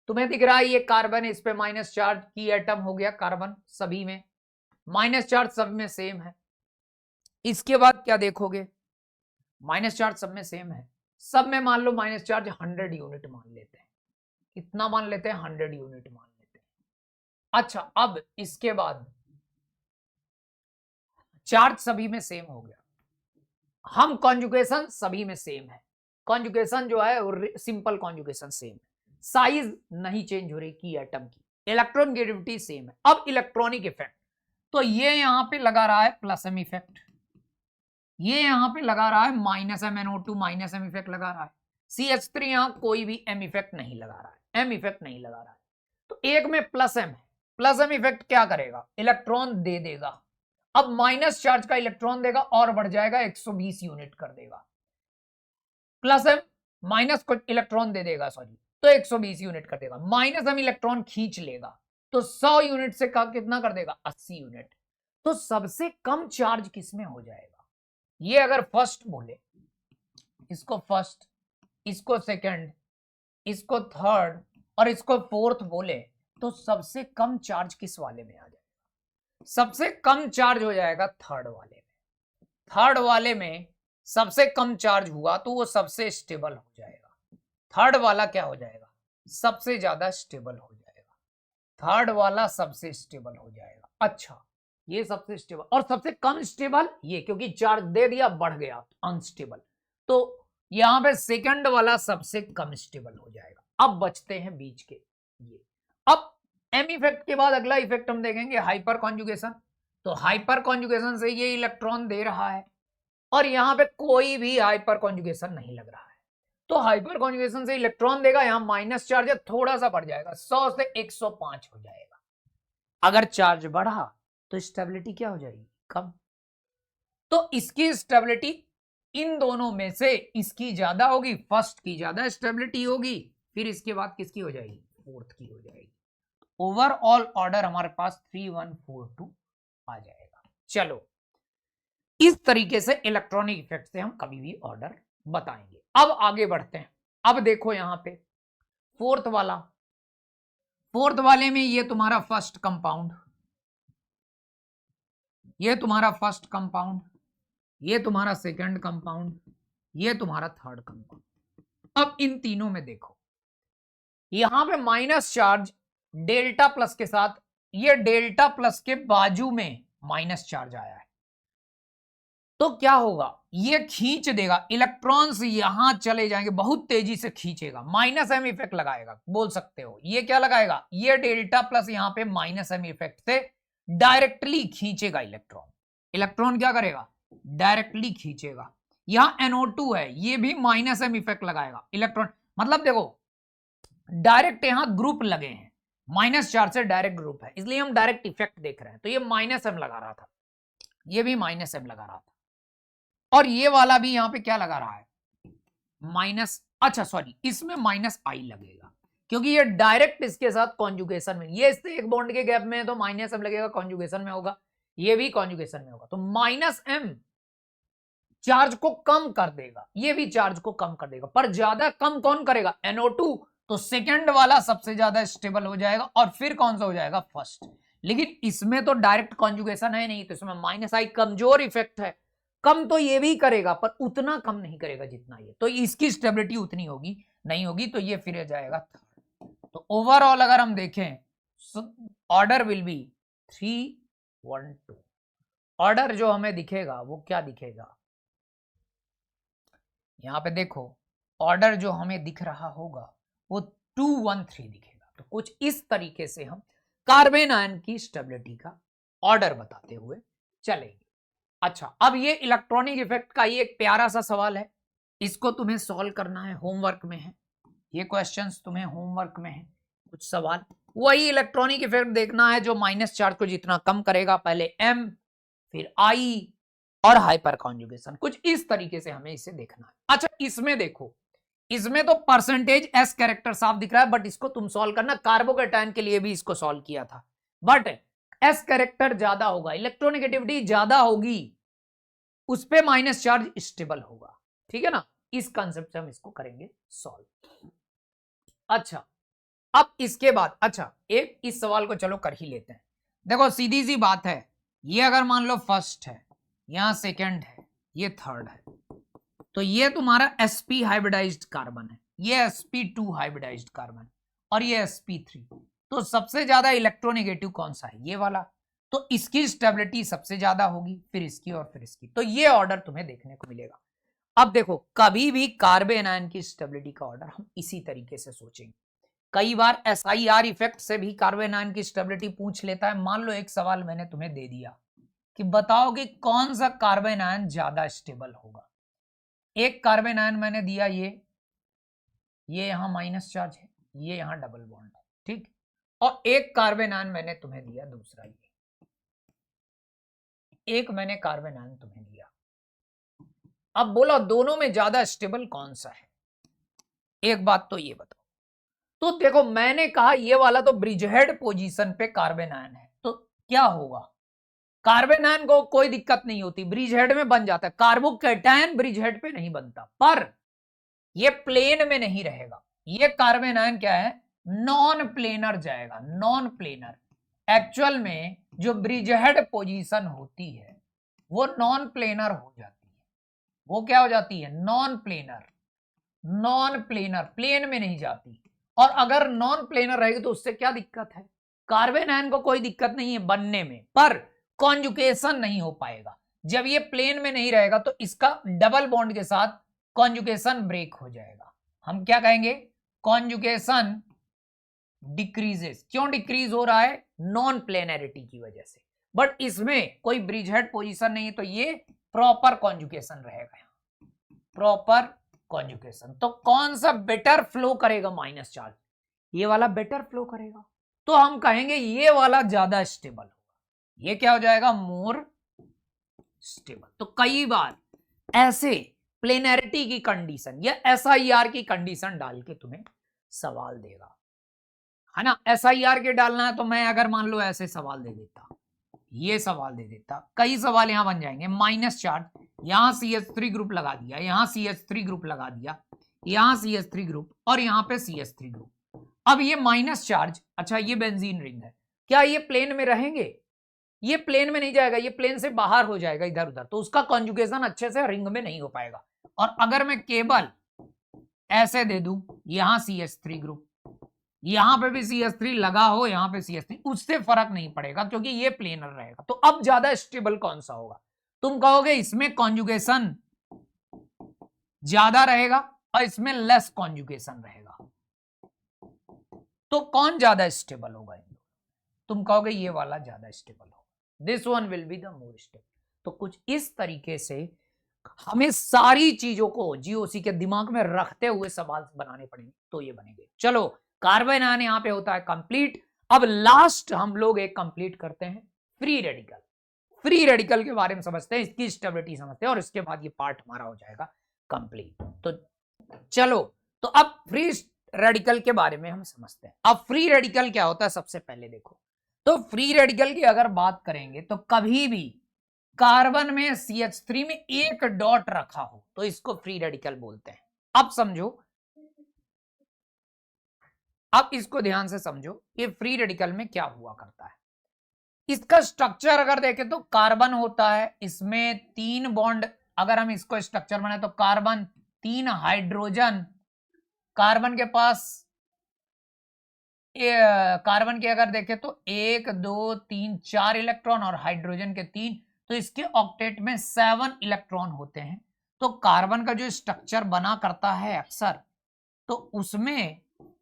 तुम्हें दिख रहा है ये कार्बन, इस पे माइनस चार्ज की एटम हो गया कार्बन, सभी में माइनस चार्ज, सब में सेम है। इसके बाद क्या देखोगे, माइनस चार्ज सब में सेम है, सब में मान लो माइनस चार्ज 100 यूनिट मान लेते हैं। कितना मान लेते हैं, 100 यूनिट मान लेते हैं। अच्छा, अब इसके बाद चार्ज सभी में सेम हो गया, हम कॉन्जुगेशन सभी में सेम है, कॉन्जुगेशन जो है सिंपल कॉन्जुगेशन सेम है, साइज नहीं चेंज हो रही की एटम की, इलेक्ट्रॉन नेगेटिविटी सेम है। अब इलेक्ट्रॉनिक इफेक्ट, तो ये यहां पे लगा रहा है प्लस एम इफेक्ट, ये यहां पे लगा रहा है minus M NO2 minus M effect लगा रहा है, CH3 यहां कोई भी एम इफेक्ट नहीं लगा रहा है, एम इफेक्ट नहीं लगा रहा है। तो एक में प्लस एम है, प्लस एम इफेक्ट क्या करेगा, इलेक्ट्रॉन दे देगा। अब माइनस चार्ज का इलेक्ट्रॉन देगा और बढ़ जाएगा, 120 यूनिट कर देगा। प्लस एम माइनस को इलेक्ट्रॉन दे देगा, सॉरी, तो 120 यूनिट कर देगा। माइनस एम इलेक्ट्रॉन खींच लेगा, तो 100 यूनिट से कितना कर देगा, 80 यूनिट। तो सबसे कम चार्ज किसमें हो जाएगा, ये अगर फर्स्ट बोले, इसको फर्स्ट, इसको सेकंड, इसको थर्ड और इसको फोर्थ बोले, तो सबसे कम चार्ज किस वाले में आ जाएगा, सबसे कम चार्ज हो जाएगा थर्ड वाले में। थर्ड वाले में सबसे कम चार्ज हुआ तो वो सबसे स्टेबल हो जाएगा, थर्ड वाला क्या हो जाएगा, सबसे ज्यादा स्टेबल हो जाएगा, थर्ड वाला सबसे स्टेबल हो जाएगा। अच्छा, ये सबसे स्टेबल, और सबसे कम स्टेबल ये, क्योंकि चार्ज दे दिया बढ़ गया अनस्टेबल, तो यहां पे सेकंड वाला सबसे कम स्टेबल हो जाएगा। अब बचते हैं बीच के ये। अब एम इफेक्ट के बाद अगला इफेक्ट हम देखेंगे हाइपर कॉन्जुगेशन। तो हाइपर कॉन्जुगेशन से ये इलेक्ट्रॉन दे रहा है और यहां पे कोई भी हाइपर कॉन्जुगेशन नहीं लग रहा है, तो हाइपर कॉन्जुगेशन से इलेक्ट्रॉन देगा, यहां माइनस चार्ज है, थोड़ा सा बढ़ जाएगा, 100 से 105 हो जाएगा। अगर चार्ज बढ़ा तो स्टेबिलिटी क्या हो जाएगी, कम। तो इसकी स्टेबिलिटी इन दोनों में से इसकी ज्यादा होगी, फर्स्ट की ज्यादा स्टेबिलिटी होगी, फिर इसके बाद किसकी हो जाएगी, फोर्थ की हो जाएगी। ओवरऑल ऑर्डर हमारे पास 3142 आ जाएगा। चलो, इस तरीके से इलेक्ट्रॉनिक इफेक्ट से हम कभी भी ऑर्डर बताएंगे। अब आगे बढ़ते हैं। अब देखो यहां पे फोर्थ वाले में ये तुम्हारा फर्स्ट कंपाउंड, ये तुम्हारा फर्स्ट कंपाउंड, ये तुम्हारा सेकंड कंपाउंड, ये तुम्हारा थर्ड कंपाउंड। अब इन तीनों में देखो यहां पे माइनस चार्ज डेल्टा प्लस के साथ, ये डेल्टा प्लस के बाजू में माइनस चार्ज आया है, तो क्या होगा, ये खींच देगा इलेक्ट्रॉन्स, यहां चले जाएंगे, बहुत तेजी से खींचेगा, माइनस एम इफेक्ट लगाएगा, बोल सकते हो। ये क्या लगाएगा, ये डेल्टा प्लस यहां पे माइनस एम इफेक्ट से डायरेक्टली खींचेगा इलेक्ट्रॉन। इलेक्ट्रॉन क्या करेगा, डायरेक्टली खींचेगा। यहां NO2 है, ये भी माइनस एम इफेक्ट लगाएगा इलेक्ट्रॉन, मतलब देखो डायरेक्ट यहां ग्रुप लगे हैं, माइनस चार्ज से डायरेक्ट ग्रुप है, इसलिए हम डायरेक्ट इफेक्ट देख रहे हैं। तो ये माइनस एम लगा रहा था, ये भी माइनस एम लगा रहा था, और ये वाला भी यहां पे क्या लगा रहा है, माइनस, अच्छा सॉरी, इसमें माइनस आई लगेगा क्योंकि ये डायरेक्ट इसके साथ कॉन्जुगेशन में, ये इससे एक बॉन्ड के गैप में है तो माइनस एम लगेगा, कॉन्जुगेशन में होगा, ये भी कॉन्जुगेशन में होगा, तो माइनस एम चार्ज को कम कर देगा, ये भी चार्ज को कम कर देगा, पर ज्यादा कम कौन करेगा, NO2, तो सेकंड वाला सबसे ज्यादा स्टेबल हो जाएगा, और फिर कौन सा हो जाएगा, फर्स्ट। लेकिन इसमें तो डायरेक्ट कॉन्जुगेशन है नहीं, तो इसमें माइनस आई कमजोर इफेक्ट है, कम तो ये भी करेगा पर उतना कम नहीं करेगा जितना ये, तो इसकी स्टेबिलिटी उतनी होगी नहीं होगी, तो ये फिर जाएगा थर्ड। तो ओवरऑल अगर हम देखें ऑर्डर विल बी 3 1 2, ऑर्डर जो हमें दिखेगा वो क्या दिखेगा, यहां पे देखो ऑर्डर जो हमें दिख रहा होगा वो 2 1 3 दिखेगा। तो कुछ इस तरीके से हम कार्बन आयन की स्टेबिलिटी का ऑर्डर बताते हुए चलेंगे। अच्छा, अब ये इलेक्ट्रॉनिक इफेक्ट का ये एक प्यारा सा सवाल है, इसको तुम्हें सॉल्व करना है, होमवर्क में है ये क्वेश्चंस, तुम्हें होमवर्क में है कुछ सवाल, वही इलेक्ट्रॉनिक इफेक्ट देखना है जो माइनस चार्ज को जितना कम करेगा, पहले एम फिर आई और हाइपर कॉन्जुगेशन, कुछ इस तरीके से हमें इसे देखना है। अच्छा, इसमें देखो, इसमें तो परसेंटेज एस कैरेक्टर साफ दिख रहा है, बट इसको तुम सॉल्व करना, कार्बोकेटायन के लिए भी इसको सॉल्व किया था, बट एस कैरेक्टर ज्यादा होगा, इलेक्ट्रोनेगेटिविटी ज्यादा होगी, उस पे माइनस चार्ज स्टेबल होगा, ठीक है ना, इस कंसेप्ट से हम इसको करेंगे सॉल्व। अच्छा, अब इसके बाद, अच्छा एक इस सवाल को चलो कर ही लेते हैं। देखो सीधी सी बात है, ये अगर मान लो फर्स्ट है, यहां सेकंड है, ये थर्ड है, तो ये तुम्हारा sp हाइब्रिडाइज्ड कार्बन है, ये sp2 हाइब्रिडाइज्ड कार्बन, और ये sp3, तो सबसे ज्यादा इलेक्ट्रोनेगेटिव कौन सा है, ये वाला, तो इसकी स्टेबिलिटी सबसे ज्यादा होगी, फिर इसकी और फिर इसकी, तो ये ऑर्डर तुम्हें देखने को मिलेगा। अब देखो कभी भी कार्बन आयन की स्टेबिलिटी का ऑर्डर हम इसी तरीके से सोचेंगे, कई बार SIR इफेक्ट से भी कार्बन आयन की स्टेबिलिटी पूछ लेता है। मान लो एक सवाल मैंने तुम्हें दे दिया कि बताओ कि कौन सा कार्बन आयन ज्यादा स्टेबल होगा, एक कार्बन आयन मैंने दिया, ये यहां माइनस चार्ज है, ये यहां डबल बॉन्ड है, ठीक, और एक कार्बन आयन मैंने तुम्हें दिया दूसरा, ये एक मैंने कार्बन आयन तुम्हें दिया, अब बोला दोनों में ज्यादा स्टेबल कौन सा है, एक बात तो ये बताओ। तो देखो मैंने कहा ये वाला तो ब्रिजहेड पोजीशन पे कार्बन आयन है, तो क्या होगा, कार्बन आयन को कोई दिक्कत नहीं होती, ब्रिजहेड में बन जाता है, कार्बोकैटायन ब्रिजहेड पे नहीं बनता, पर ये प्लेन में नहीं रहेगा, ये कार्बन आयन क्या है, नॉन प्लेनर जाएगा, नॉन प्लेनर। एक्चुअल में जो ब्रिजहेड पोजीशन होती है वो नॉन प्लेनर हो जाती है, वो क्या हो जाती है, non planar, non planar, plane में नहीं जाती, और अगर नॉन प्लेनर रहेगी तो उससे क्या दिक्कत है, कार्बन आयन को कोई दिक्कत नहीं है बनने में, पर कॉन्जुगेशन नहीं हो पाएगा, जब ये प्लेन में नहीं रहेगा तो इसका डबल बॉन्ड के साथ कॉन्जुगेशन ब्रेक हो जाएगा, हम क्या कहेंगे, कॉन्जुगेशन डिक्रीजेस, क्यों डिक्रीज हो रहा है, नॉन प्लेनरिटी की वजह से, बट इसमें कोई ब्रिजहेड पोजीशन नहीं है, तो ये प्रॉपर कॉन्जुगेशन रहेगा, प्रॉपर कॉन्जुगेशन, तो कौन सा बेटर फ्लो करेगा माइनस चार्ज, ये वाला बेटर फ्लो करेगा, तो हम कहेंगे ये वाला ज्यादा स्टेबल होगा, ये क्या हो जाएगा, मोर स्टेबल। तो कई बार ऐसे प्लेनरिटी की कंडीशन या SIR की कंडीशन डाल के तुम्हें सवाल देगा, है ना, SIR के डालना है तो मैं अगर मान लो ऐसे सवाल दे देता, ये सवाल दे देता, कई सवाल यहां बन जाएंगे, माइनस चार्ज यहां CH3 ग्रुप लगा दिया, यहां CH3 ग्रुप लगा दिया, यहां CH3 ग्रुप और यहां पे CH3 ग्रुप। अब ये माइनस चार्ज, अच्छा ये बेंजीन रिंग है, क्या ये प्लेन में रहेंगे? ये प्लेन में नहीं जाएगा, ये प्लेन से बाहर हो जाएगा इधर उधर, तो उसका कॉन्जुगेशन अच्छे से रिंग में नहीं हो पाएगा। और अगर मैं केबल ऐसे दे दूं, यहां CH3 ग्रुप, यहां पे भी CH3 लगा हो, यहां पे CH3, उससे फर्क नहीं पड़ेगा क्योंकि ये प्लेनर रहेगा। तो अब ज्यादा स्टेबल कौन सा होगा? तुम कहोगे इसमें कॉन्जुगेशन ज्यादा रहेगा और इसमें लेस कॉन्जुगेशन रहेगा, तो कौन ज्यादा स्टेबल होगा? तुम कहोगे ये वाला ज्यादा स्टेबल होगा, this one will be the more stable. तो कुछ इस तरीके से हमें सारी चीजों को जीओसी के दिमाग में रखते हुए सवाल बनाने पड़ेंगे, तो ये बनेंगे। चलो, कार्बन आयन यहां पे होता है कंप्लीट। अब लास्ट हम लोग एक कंप्लीट करते हैं, फ्री रेडिकल। फ्री रेडिकल के बारे में समझते हैं, इसकी स्टेबिलिटी समझते हैं, और इसके बाद ये पार्ट हमारा हो जाएगा कंप्लीट। तो चलो, तो अब फ्री रेडिकल के बारे में हम समझते हैं। अब फ्री रेडिकल क्या होता है सबसे पहले देखो, तो फ्री रेडिकल की अगर बात करेंगे तो कभी भी कार्बन में CH3 में एक डॉट रखा हो तो इसको फ्री रेडिकल बोलते हैं। अब समझो, अब इसको ध्यान से समझो कि फ्री रेडिकल में क्या हुआ करता है। इसका स्ट्रक्चर अगर देखें तो कार्बन होता है, इसमें 3 बॉन्ड, अगर हम इसको स्ट्रक्चर बनाए तो कार्बन 3 हाइड्रोजन, कार्बन के पास कार्बन के अगर देखें तो 1 2 3 4 इलेक्ट्रॉन और हाइड्रोजन के 3, तो इसके ऑक्टेट में 7 इलेक्ट्रॉन होते हैं। तो कार्बन का जो स्ट्रक्चर बना करता है अक्सर, तो उसमें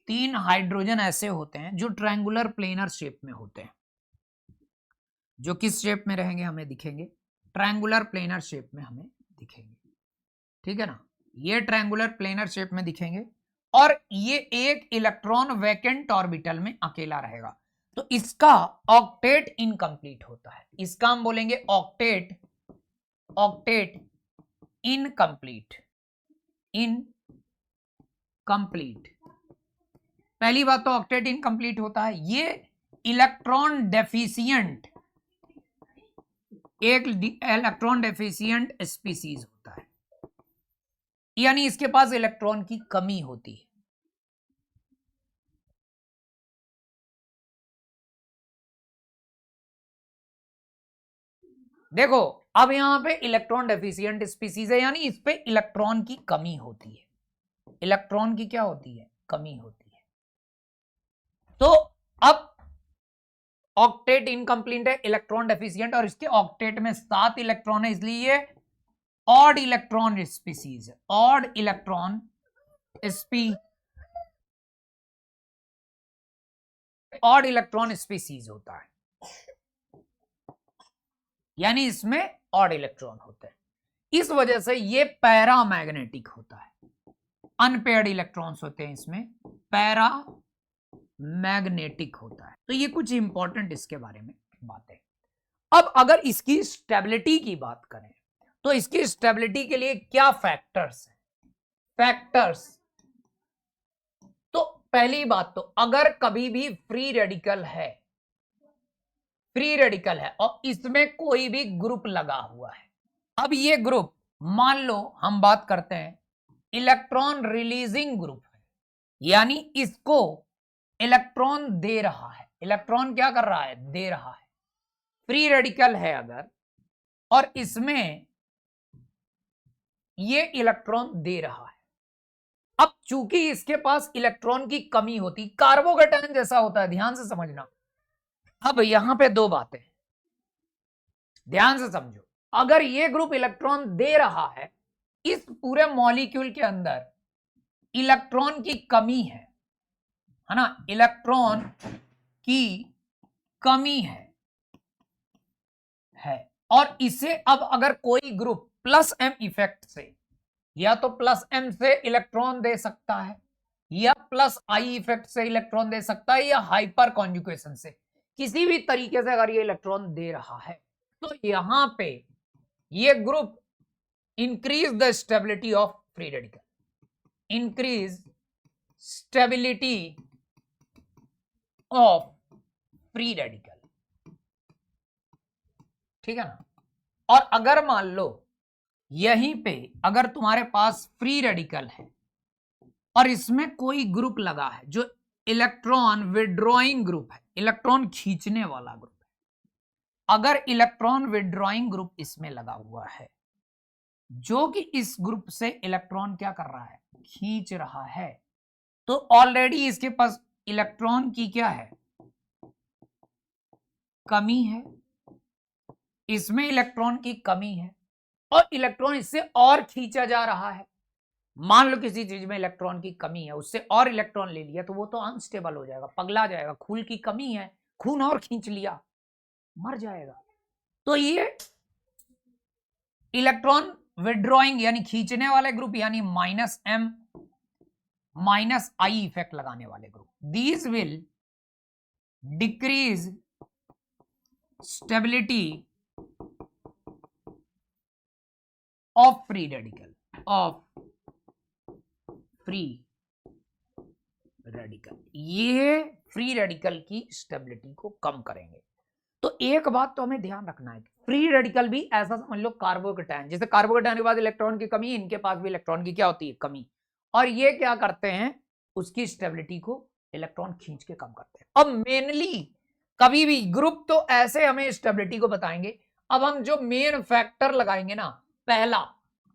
3 हाइड्रोजन ऐसे होते हैं जो ट्रायंगुलर प्लेनर शेप में होते हैं, जो किस शेप में रहेंगे हमें दिखेंगे, ट्रायंगुलर प्लेनर शेप में हमें दिखेंगे, ठीक है ना, ये ट्रायंगुलर प्लेनर शेप में दिखेंगे। और ये एक इलेक्ट्रॉन वैकेंट ऑर्बिटल में अकेला रहेगा, तो इसका ऑक्टेट इनकम्प्लीट होता है, इसका हम बोलेंगे ऑक्टेट, ऑक्टेट इनकम्प्लीट, इनकम्प्लीट। पहली बात तो ऑक्टेट इनकम्प्लीट होता है, ये इलेक्ट्रॉन डेफिशिएंट, एक इलेक्ट्रॉन डेफिशिएंट स्पीसीज होता है, यानी इसके पास इलेक्ट्रॉन की कमी होती है। देखो, अब यहां पे इलेक्ट्रॉन डेफिशिएंट स्पीसीज है, यानी इस पे इलेक्ट्रॉन की कमी होती है, इलेक्ट्रॉन की क्या होती है? कमी होती है। तो अब ऑक्टेट इनकम्प्लीट है, इलेक्ट्रॉन डेफिशिएंट, और इसके ऑक्टेट में 7 इलेक्ट्रॉन है, इसलिए ये ऑड इलेक्ट्रॉन स्पीसीज है, odd electron odd electron species होता है, यानी इसमें ऑड इलेक्ट्रॉन होते हैं, इस वजह से ये पैरामैग्नेटिक होता है, अनपेयर्ड इलेक्ट्रॉन्स होते हैं इसमें, पैरा मैग्नेटिक होता है। तो ये कुछ इंपॉर्टेंट इसके बारे में बातें। अब अगर इसकी स्टेबिलिटी की बात करें तो इसकी स्टेबिलिटी के लिए क्या फैक्टर्स हैं? फैक्टर्स, तो पहली बात तो अगर कभी भी फ्री रेडिकल है, फ्री रेडिकल है और इसमें कोई भी ग्रुप लगा हुआ है, अब ये ग्रुप मान लो हम बात करते हैं इलेक्ट्रॉन रिलीजिंग ग्रुप है, यानी इसको इलेक्ट्रॉन दे रहा है, इलेक्ट्रॉन क्या कर रहा है? दे रहा है। फ्री रेडिकल है अगर और इसमें ये इलेक्ट्रॉन दे रहा है, अब चूंकि इसके पास इलेक्ट्रॉन की कमी होती, कार्बोकैटायन जैसा होता है, ध्यान से समझना। अब यहां पे दो बातें ध्यान से समझो, अगर ये ग्रुप इलेक्ट्रॉन दे रहा है, इस पूरे मॉलिक्यूल के अंदर इलेक्ट्रॉन की कमी है ना, इलेक्ट्रॉन की कमी है और इसे अब अगर कोई ग्रुप प्लस एम इफेक्ट से, या तो प्लस एम से इलेक्ट्रॉन दे सकता है, या प्लस आई इफेक्ट से इलेक्ट्रॉन दे सकता है, या हाइपर कॉन्जुगेशन से, किसी भी तरीके से अगर ये इलेक्ट्रॉन दे रहा है, तो यहां पे ये group increase the stability of free radical, increase stability of free radical, ठीक है ना। और अगर मान लो यहीं पे अगर तुम्हारे पास फ्री रेडिकल है और इसमें कोई ग्रुप लगा है जो इलेक्ट्रॉन विड्रॉइंग ग्रुप है, इलेक्ट्रॉन खींचने वाला ग्रुप है, अगर इलेक्ट्रॉन विड्रॉइंग ग्रुप इसमें लगा हुआ है जो कि इस ग्रुप से इलेक्ट्रॉन क्या कर रहा है, खींच रहा है, तो ऑलरेडी इसके पास इलेक्ट्रॉन की क्या है, कमी है, इसमें इलेक्ट्रॉन की कमी है और इलेक्ट्रॉन इससे और खींचा जा रहा है। मान लो किसी चीज में इलेक्ट्रॉन की कमी है, उससे और इलेक्ट्रॉन ले लिया तो वो तो अनस्टेबल हो जाएगा, पगला जाएगा। खून की कमी है, खून और खींच लिया, मर जाएगा। तो ये इलेक्ट्रॉन विड्रॉइंग यानी खींचने वाले ग्रुप यानी -m -I इफेक्ट लगाने वाले group, these will decrease stability of free radical, ये फ्री रेडिकल की स्टेबिलिटी को कम करेंगे। तो एक बात तो हमें ध्यान रखना है, फ्री रेडिकल भी ऐसा समझ लो कार्बोकेटायन, जैसे कार्बोकेटायन के बाद इलेक्ट्रॉन की कमी, इनके पास भी इलेक्ट्रॉन की क्या होती है, कमी, और ये क्या करते हैं, उसकी स्टेबिलिटी को इलेक्ट्रॉन खींच के कम करते हैं। अब मेनली कभी भी ग्रुप तो ऐसे हमें स्टेबिलिटी को बताएंगे। अब हम जो मेन फैक्टर लगाएंगे ना, पहला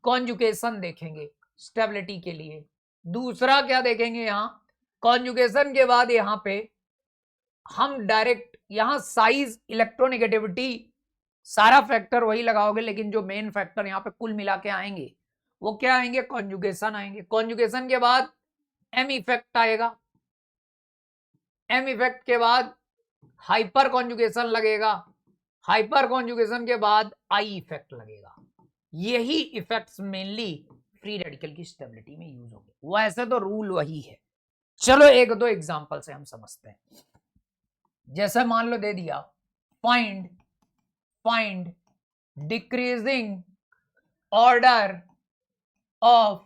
कॉन्जुगेशन देखेंगे स्टेबिलिटी के लिए, दूसरा क्या देखेंगे, यहां कॉन्जुगेशन के बाद यहां पे हम डायरेक्ट यहां साइज, इलेक्ट्रोनेगेटिविटी, सारा फैक्टर वही लगाओगे, लेकिन जो मेन फैक्टर यहां पे कुल मिला के आएंगे वो क्या आएंगे, कॉन्जुगेशन आएंगे। कॉन्जुगेशन के बाद एम इफेक्ट आएगा, एम इफेक्ट के बाद हाइपर कॉन्जुगेशन लगेगा, हाइपर कॉन्जुगेशन के बाद आई इफेक्ट लगेगा। यही इफेक्ट्स मेनली फ्री रेडिकल की स्टेबिलिटी में यूज होंगे। वैसे तो रूल वही है। चलो एक दो एग्जांपल से हम समझते हैं। जैसे मान लो दे दिया, find decreasing order of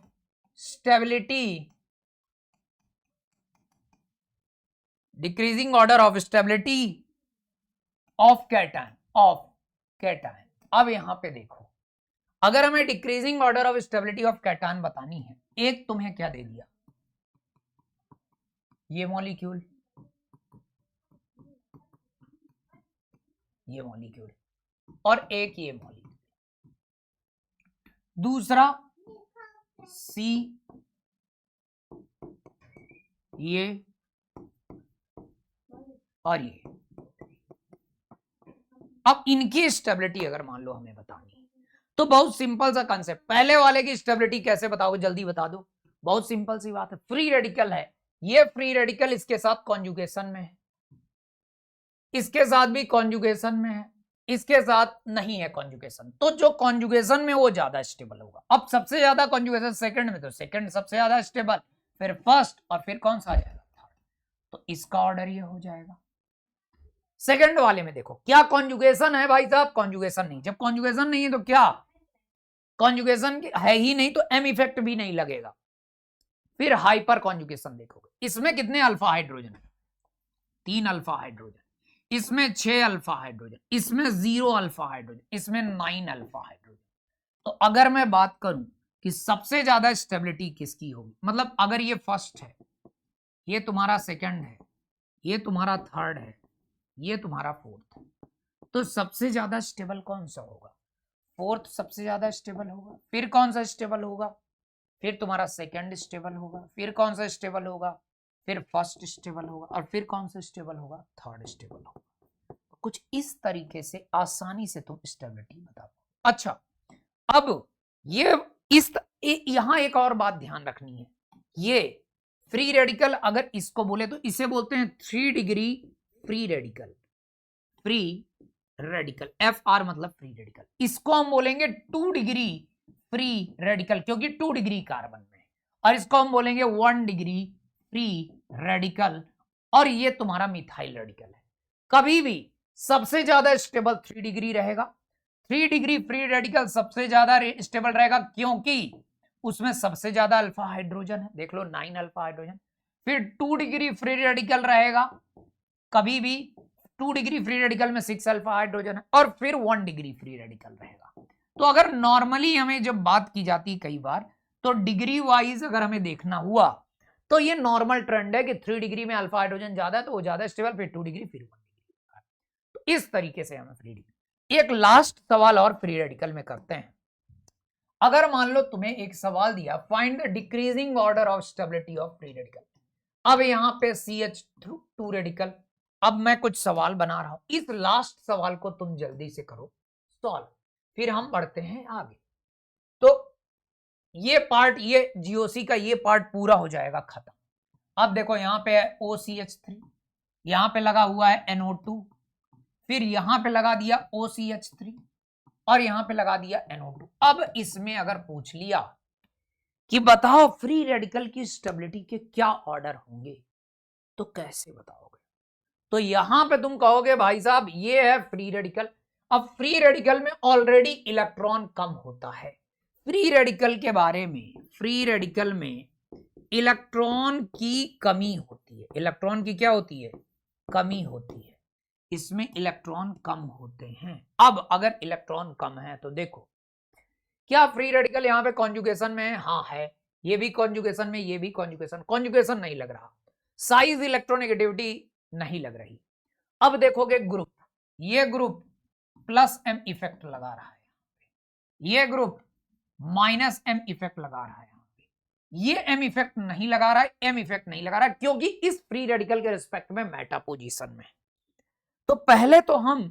stability, decreasing order of stability of cation. अब यहां पे देखो, अगर हमें decreasing order of stability of cation बतानी है, एक तुम्हें क्या दे दिया, ये मॉलिक्यूल, और एक ये मॉलिक्यूल, दूसरा सी, ये और ये। अब इनकी स्टेबिलिटी अगर मान लो हमें बतानी है, तो बहुत सिंपल सा कंसेप्ट, पहले वाले की स्टेबिलिटी कैसे बताओगे, जल्दी बता दो। बहुत सिंपल सी बात है, फ्री रेडिकल है, ये फ्री रेडिकल इसके साथ कॉन्जुगेशन में है, इसके साथ भी कॉन्जुगेशन में है, इसके साथ नहीं है कॉन्जुगेशन, तो जो कॉन्जुगेशन में वो ज्यादा स्टेबल होगा। अब सबसे ज्यादा कॉन्जुगेशन सेकंड में, तो सेकंड सबसे ज्यादा स्टेबल, फिर फर्स्ट, और फिर कौन सा आ जाएगा, थर्ड। तो इसका ऑर्डर ये हो जाएगा। सेकंड वाले में देखो क्या कॉन्जुगेशन है भाई साहब, कॉन्जुगेशन नहीं। जब कॉन्जुगेशन नहीं है तो क्या, कॉन्जुगेशन है ही नहीं, तो एम इफेक्ट भी नहीं लगेगा। फिर हाइपर कॉन्जुगेशन देखोगे, इसमें कितने अल्फा हाइड्रोजन है, 3 अल्फा हाइड्रोजन, इसमें 6 अल्फा हाइड्रोजन, इसमें 0 अल्फा हाइड्रोजन, इसमें 9 अल्फा हाइड्रोजन। तो अगर मैं बात करूं कि सबसे ज्यादा स्टेबिलिटी किसकी होगी, मतलब अगर ये फर्स्ट है, ये तुम्हारा सेकंड है, ये तुम्हारा थर्ड है, ये तुम्हारा फोर्थ है, तो सबसे ज्यादा स्टेबल कौन सा होगा, फोर्थ सबसे ज्यादा स्टेबल होगा। फिर कौन सा स्टेबल होगा, फिर तुम्हारा सेकंड स्टेबल होगा, फिर कौन सा स्टेबल होगा, फिर फर्स्ट स्टेबल होगा, और फिर कौन सा स्टेबल होगा, थर्ड स्टेबल होगा। कुछ इस तरीके से आसानी से तुम स्टेबिलिटी बता पाओ। अच्छा, अब ये यहां एक और बात ध्यान रखनी है, ये फ्री रेडिकल अगर इसको बोले तो इसे बोलते हैं 3 डिग्री फ्री रेडिकल, FR मतलब फ्री रेडिकल। इसको हम बोलेंगे 2 डिग्री फ्री रेडिकल, क्योंकि 2 डिग्री कार्बन में, और इसको हम बोलेंगे 1 डिग्री फ्री रेडिकल, और ये तुम्हारा मिथाइल रेडिकल है। कभी भी सबसे ज्यादा स्टेबल 3 डिग्री रहेगा, 3 डिग्री फ्री रेडिकल सबसे ज्यादा स्टेबल रहेगा, क्योंकि उसमें सबसे ज्यादा अल्फा हाइड्रोजन है, देख लो 9 अल्फा हाइड्रोजन। फिर 2 डिग्री फ्री रेडिकल रहेगा, कभी भी 2 डिग्री फ्री रेडिकल में 6 अल्फा हाइड्रोजन है, और फिर 1 डिग्री फ्री रेडिकल रहेगा। तो अगर नॉर्मली हमें जब बात की जाती है कई बार, तो डिग्री वाइज अगर हमें देखना हुआ तो ये नॉर्मल ट्रेंड है कि 3 डिग्री में अल्फा हाइड्रोजन ज्यादा है तो वो ज्यादा स्टेबल, फिर 2 डिग्री, फिर 1 डिग्री। तो इस तरीके से हमें फ्री डिग्री। एक लास्ट सवाल और फ्री रेडिकल में करते हैं। अगर मान लो तुम्हें एक सवाल दिया, find the decreasing order of stability of free radical. अब यहाँ पे CH2 रेडिकल। अब मैं कुछ सवाल बना रहा हूं, इस लास्ट सवाल को तुम जल्दी से करो सॉल्व, फिर हम बढ़ते हैं आगे। तो ये पार्ट, ये जीओसी का ये पार्ट पूरा हो जाएगा खत्म। अब देखो यहाँ पे है OCH3, यहाँ पे लगा हुआ है NO2, फिर यहाँ पे लगा दिया OCH3 और यहाँ पे लगा दिया NO2। अब इसमें अगर पूछ लिया कि बताओ फ्री रेडिकल की स्टेबिलिटी के क्या ऑर्डर होंगे, तो कैसे बताओगे? तो यहां पे तुम कहोगे भाई साहब ये है फ्री रेडिकल। अब फ्री रेडिकल में ऑलरेडी इलेक्ट्रॉन कम होता है। फ्री रेडिकल के बारे में, फ्री रेडिकल में इलेक्ट्रॉन की कमी होती है। इलेक्ट्रॉन की क्या होती है? कमी होती है। इसमें इलेक्ट्रॉन कम होते हैं। अब अगर इलेक्ट्रॉन कम है तो देखो, क्या फ्री रेडिकल यहाँ पे कॉन्जुगेशन में है? हाँ है। ये भी कॉन्जुगेशन में, ये भी कॉन्जुगेशन नहीं लग रहा। साइज इलेक्ट्रोनेगेटिविटी नहीं लग रही। अब देखोगे ग्रुप, ये ग्रुप प्लस M इफेक्ट लगा रहा है, ये ग्रुप माइनस M इफेक्ट लगा रहा है। ये M इफेक्ट नहीं लगा रहा है, M इफेक्ट नहीं लगा रहा है, क्योंकि इस फ्री रेडिकल के रिस्पेक्ट में मेटा पोजीशन में। तो पहले तो हम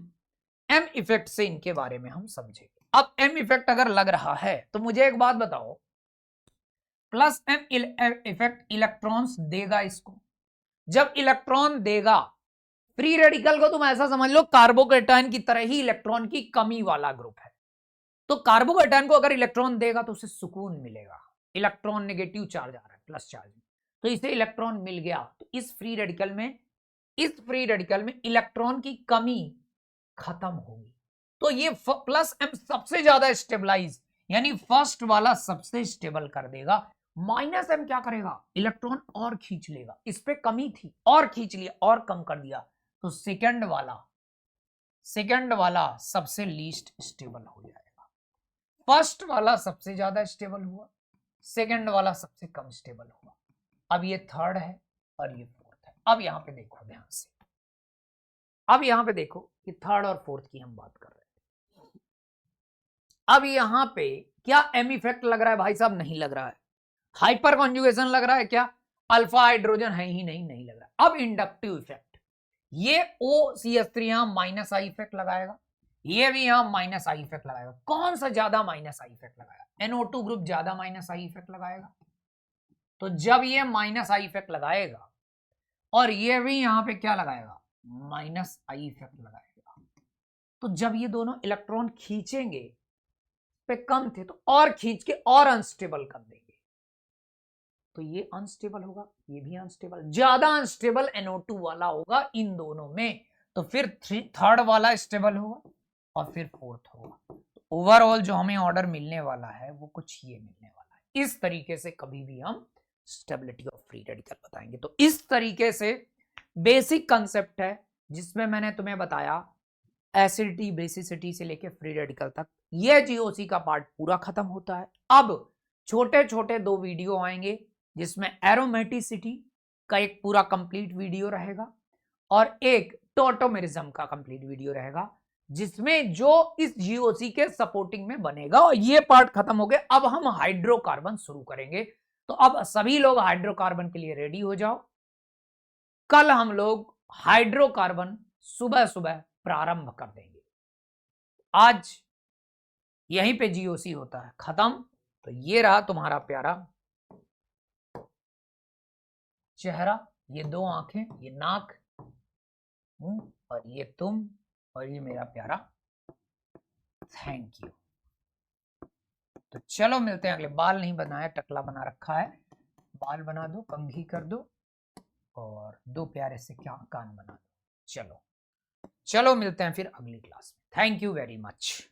M इफेक्ट से इनके बारे में हम समझेंगे। अब M इफेक्ट अगर लग रहा है तो मुझे एक बात बताओ, प्लस M इफेक्ट इलेक्ट्रॉन्स देगा इसको। जब इलेक्ट्रॉन देगा, फ्री रेडिकल को तुम ऐसा समझ लो कार्बोकेटायन की तरह ही इलेक्ट्रॉन की कमी वाला ग्रुप है। तो कार्बोकेटायन को अगर इलेक्ट्रॉन देगा तो उसे सुकून मिलेगा। इलेक्ट्रॉन नेगेटिव चार्ज आ रहा है, प्लस चार्ज, तो इसे इलेक्ट्रॉन मिल गया। तो इस फ्री रेडिकल में इलेक्ट्रॉन की कमी खत्म होगी। तो ये प्लस M सबसे ज्यादा स्टेबलाइज, यानी फर्स्ट वाला सबसे स्टेबल कर देगा। माइनस M क्या करेगा? इलेक्ट्रॉन और खींच लेगा। इस पे कमी थी और खींच लिया और कम कर दिया। तो सेकंड वाला सबसे लीस्ट स्टेबल हो जाएगा। फर्स्ट वाला सबसे ज्यादा स्टेबल हुआ, सेकंड वाला सबसे कम स्टेबल हुआ। अब ये थर्ड है और ये फोर्थ है। अब यहां पे देखो ध्यान से, अब यहां पे देखो कि थर्ड और फोर्थ की हम बात कर रहे हैं। अब यहां पे क्या M इफेक्ट लग रहा है भाई साहब? नहीं लग रहा है। हाइपर कॉन्जुगेशन लग रहा है क्या? अल्फा हाइड्रोजन है ही नहीं लग रहा। अब इंडक्टिव इफेक्ट, ये OCH3 यहां माइनस I इफेक्ट लगाएगा, ये भी यहां माइनस I इफेक्ट लगाएगा। कौन सा ज्यादा माइनस I इफेक्ट लगाएगा? NO2 ग्रुप ज्यादा माइनस I इफेक्ट लगाएगा। तो जब ये माइनस I इफेक्ट लगाएगा और ये भी यहां पे क्या लगाएगा? माइनस I इफेक्ट लगाएगा। तो जब ये दोनों इलेक्ट्रॉन खींचेंगे, पे कम थे तो और खींच के और अनस्टेबल कर देंगे। तो ये अनस्टेबल होगा, ये भी अनस्टेबल। ज्यादा अनस्टेबल NO2 वाला होगा इन दोनों में। तो फिर थर्ड वाला स्टेबल होगा और फिर फोर्थ होगा। ओवरऑल जो हमें ऑर्डर मिलने वाला है वो कुछ ये मिलने वाला है। इस तरीके से कभी भी हम स्टेबिलिटी ऑफ फ्री रेडिकल बताएंगे। तो इस तरीके से बेसिक कंसेप्ट है जिसमें मैंने तुम्हें बताया एसिडिटी, बेसिसिटी से लेके फ्री रेडिकल तक। ये जीओसी का पार्ट पूरा खत्म होता है। अब छोटे छोटे 2 वीडियो आएंगे जिसमें एरोमेटिसिटी का एक पूरा कंप्लीट वीडियो रहेगा और एक टॉटोमेरिज्म का कंप्लीट वीडियो रहेगा, जिसमें जो इस जीओसी के सपोर्टिंग में बनेगा। और ये पार्ट खत्म हो गया। अब हम हाइड्रोकार्बन शुरू करेंगे। तो अब सभी लोग हाइड्रोकार्बन के लिए रेडी हो जाओ। कल हम लोग हाइड्रोकार्बन सुबह सुबह प्रारंभ कर देंगे। आज यहीं पे जीओसी होता है खत्म। तो ये रहा तुम्हारा प्यारा चेहरा, ये 2 आंखें, ये नाक, मुंह, और ये तुम, और ये मेरा प्यारा। Thank you. तो चलो मिलते हैं अगले। बाल नहीं बनाया, टकला बना रखा है। बाल बना दो, कंघी कर दो और 2 प्यारे से क्या कान बना दो। चलो मिलते हैं फिर अगली क्लास में। Thank you very much.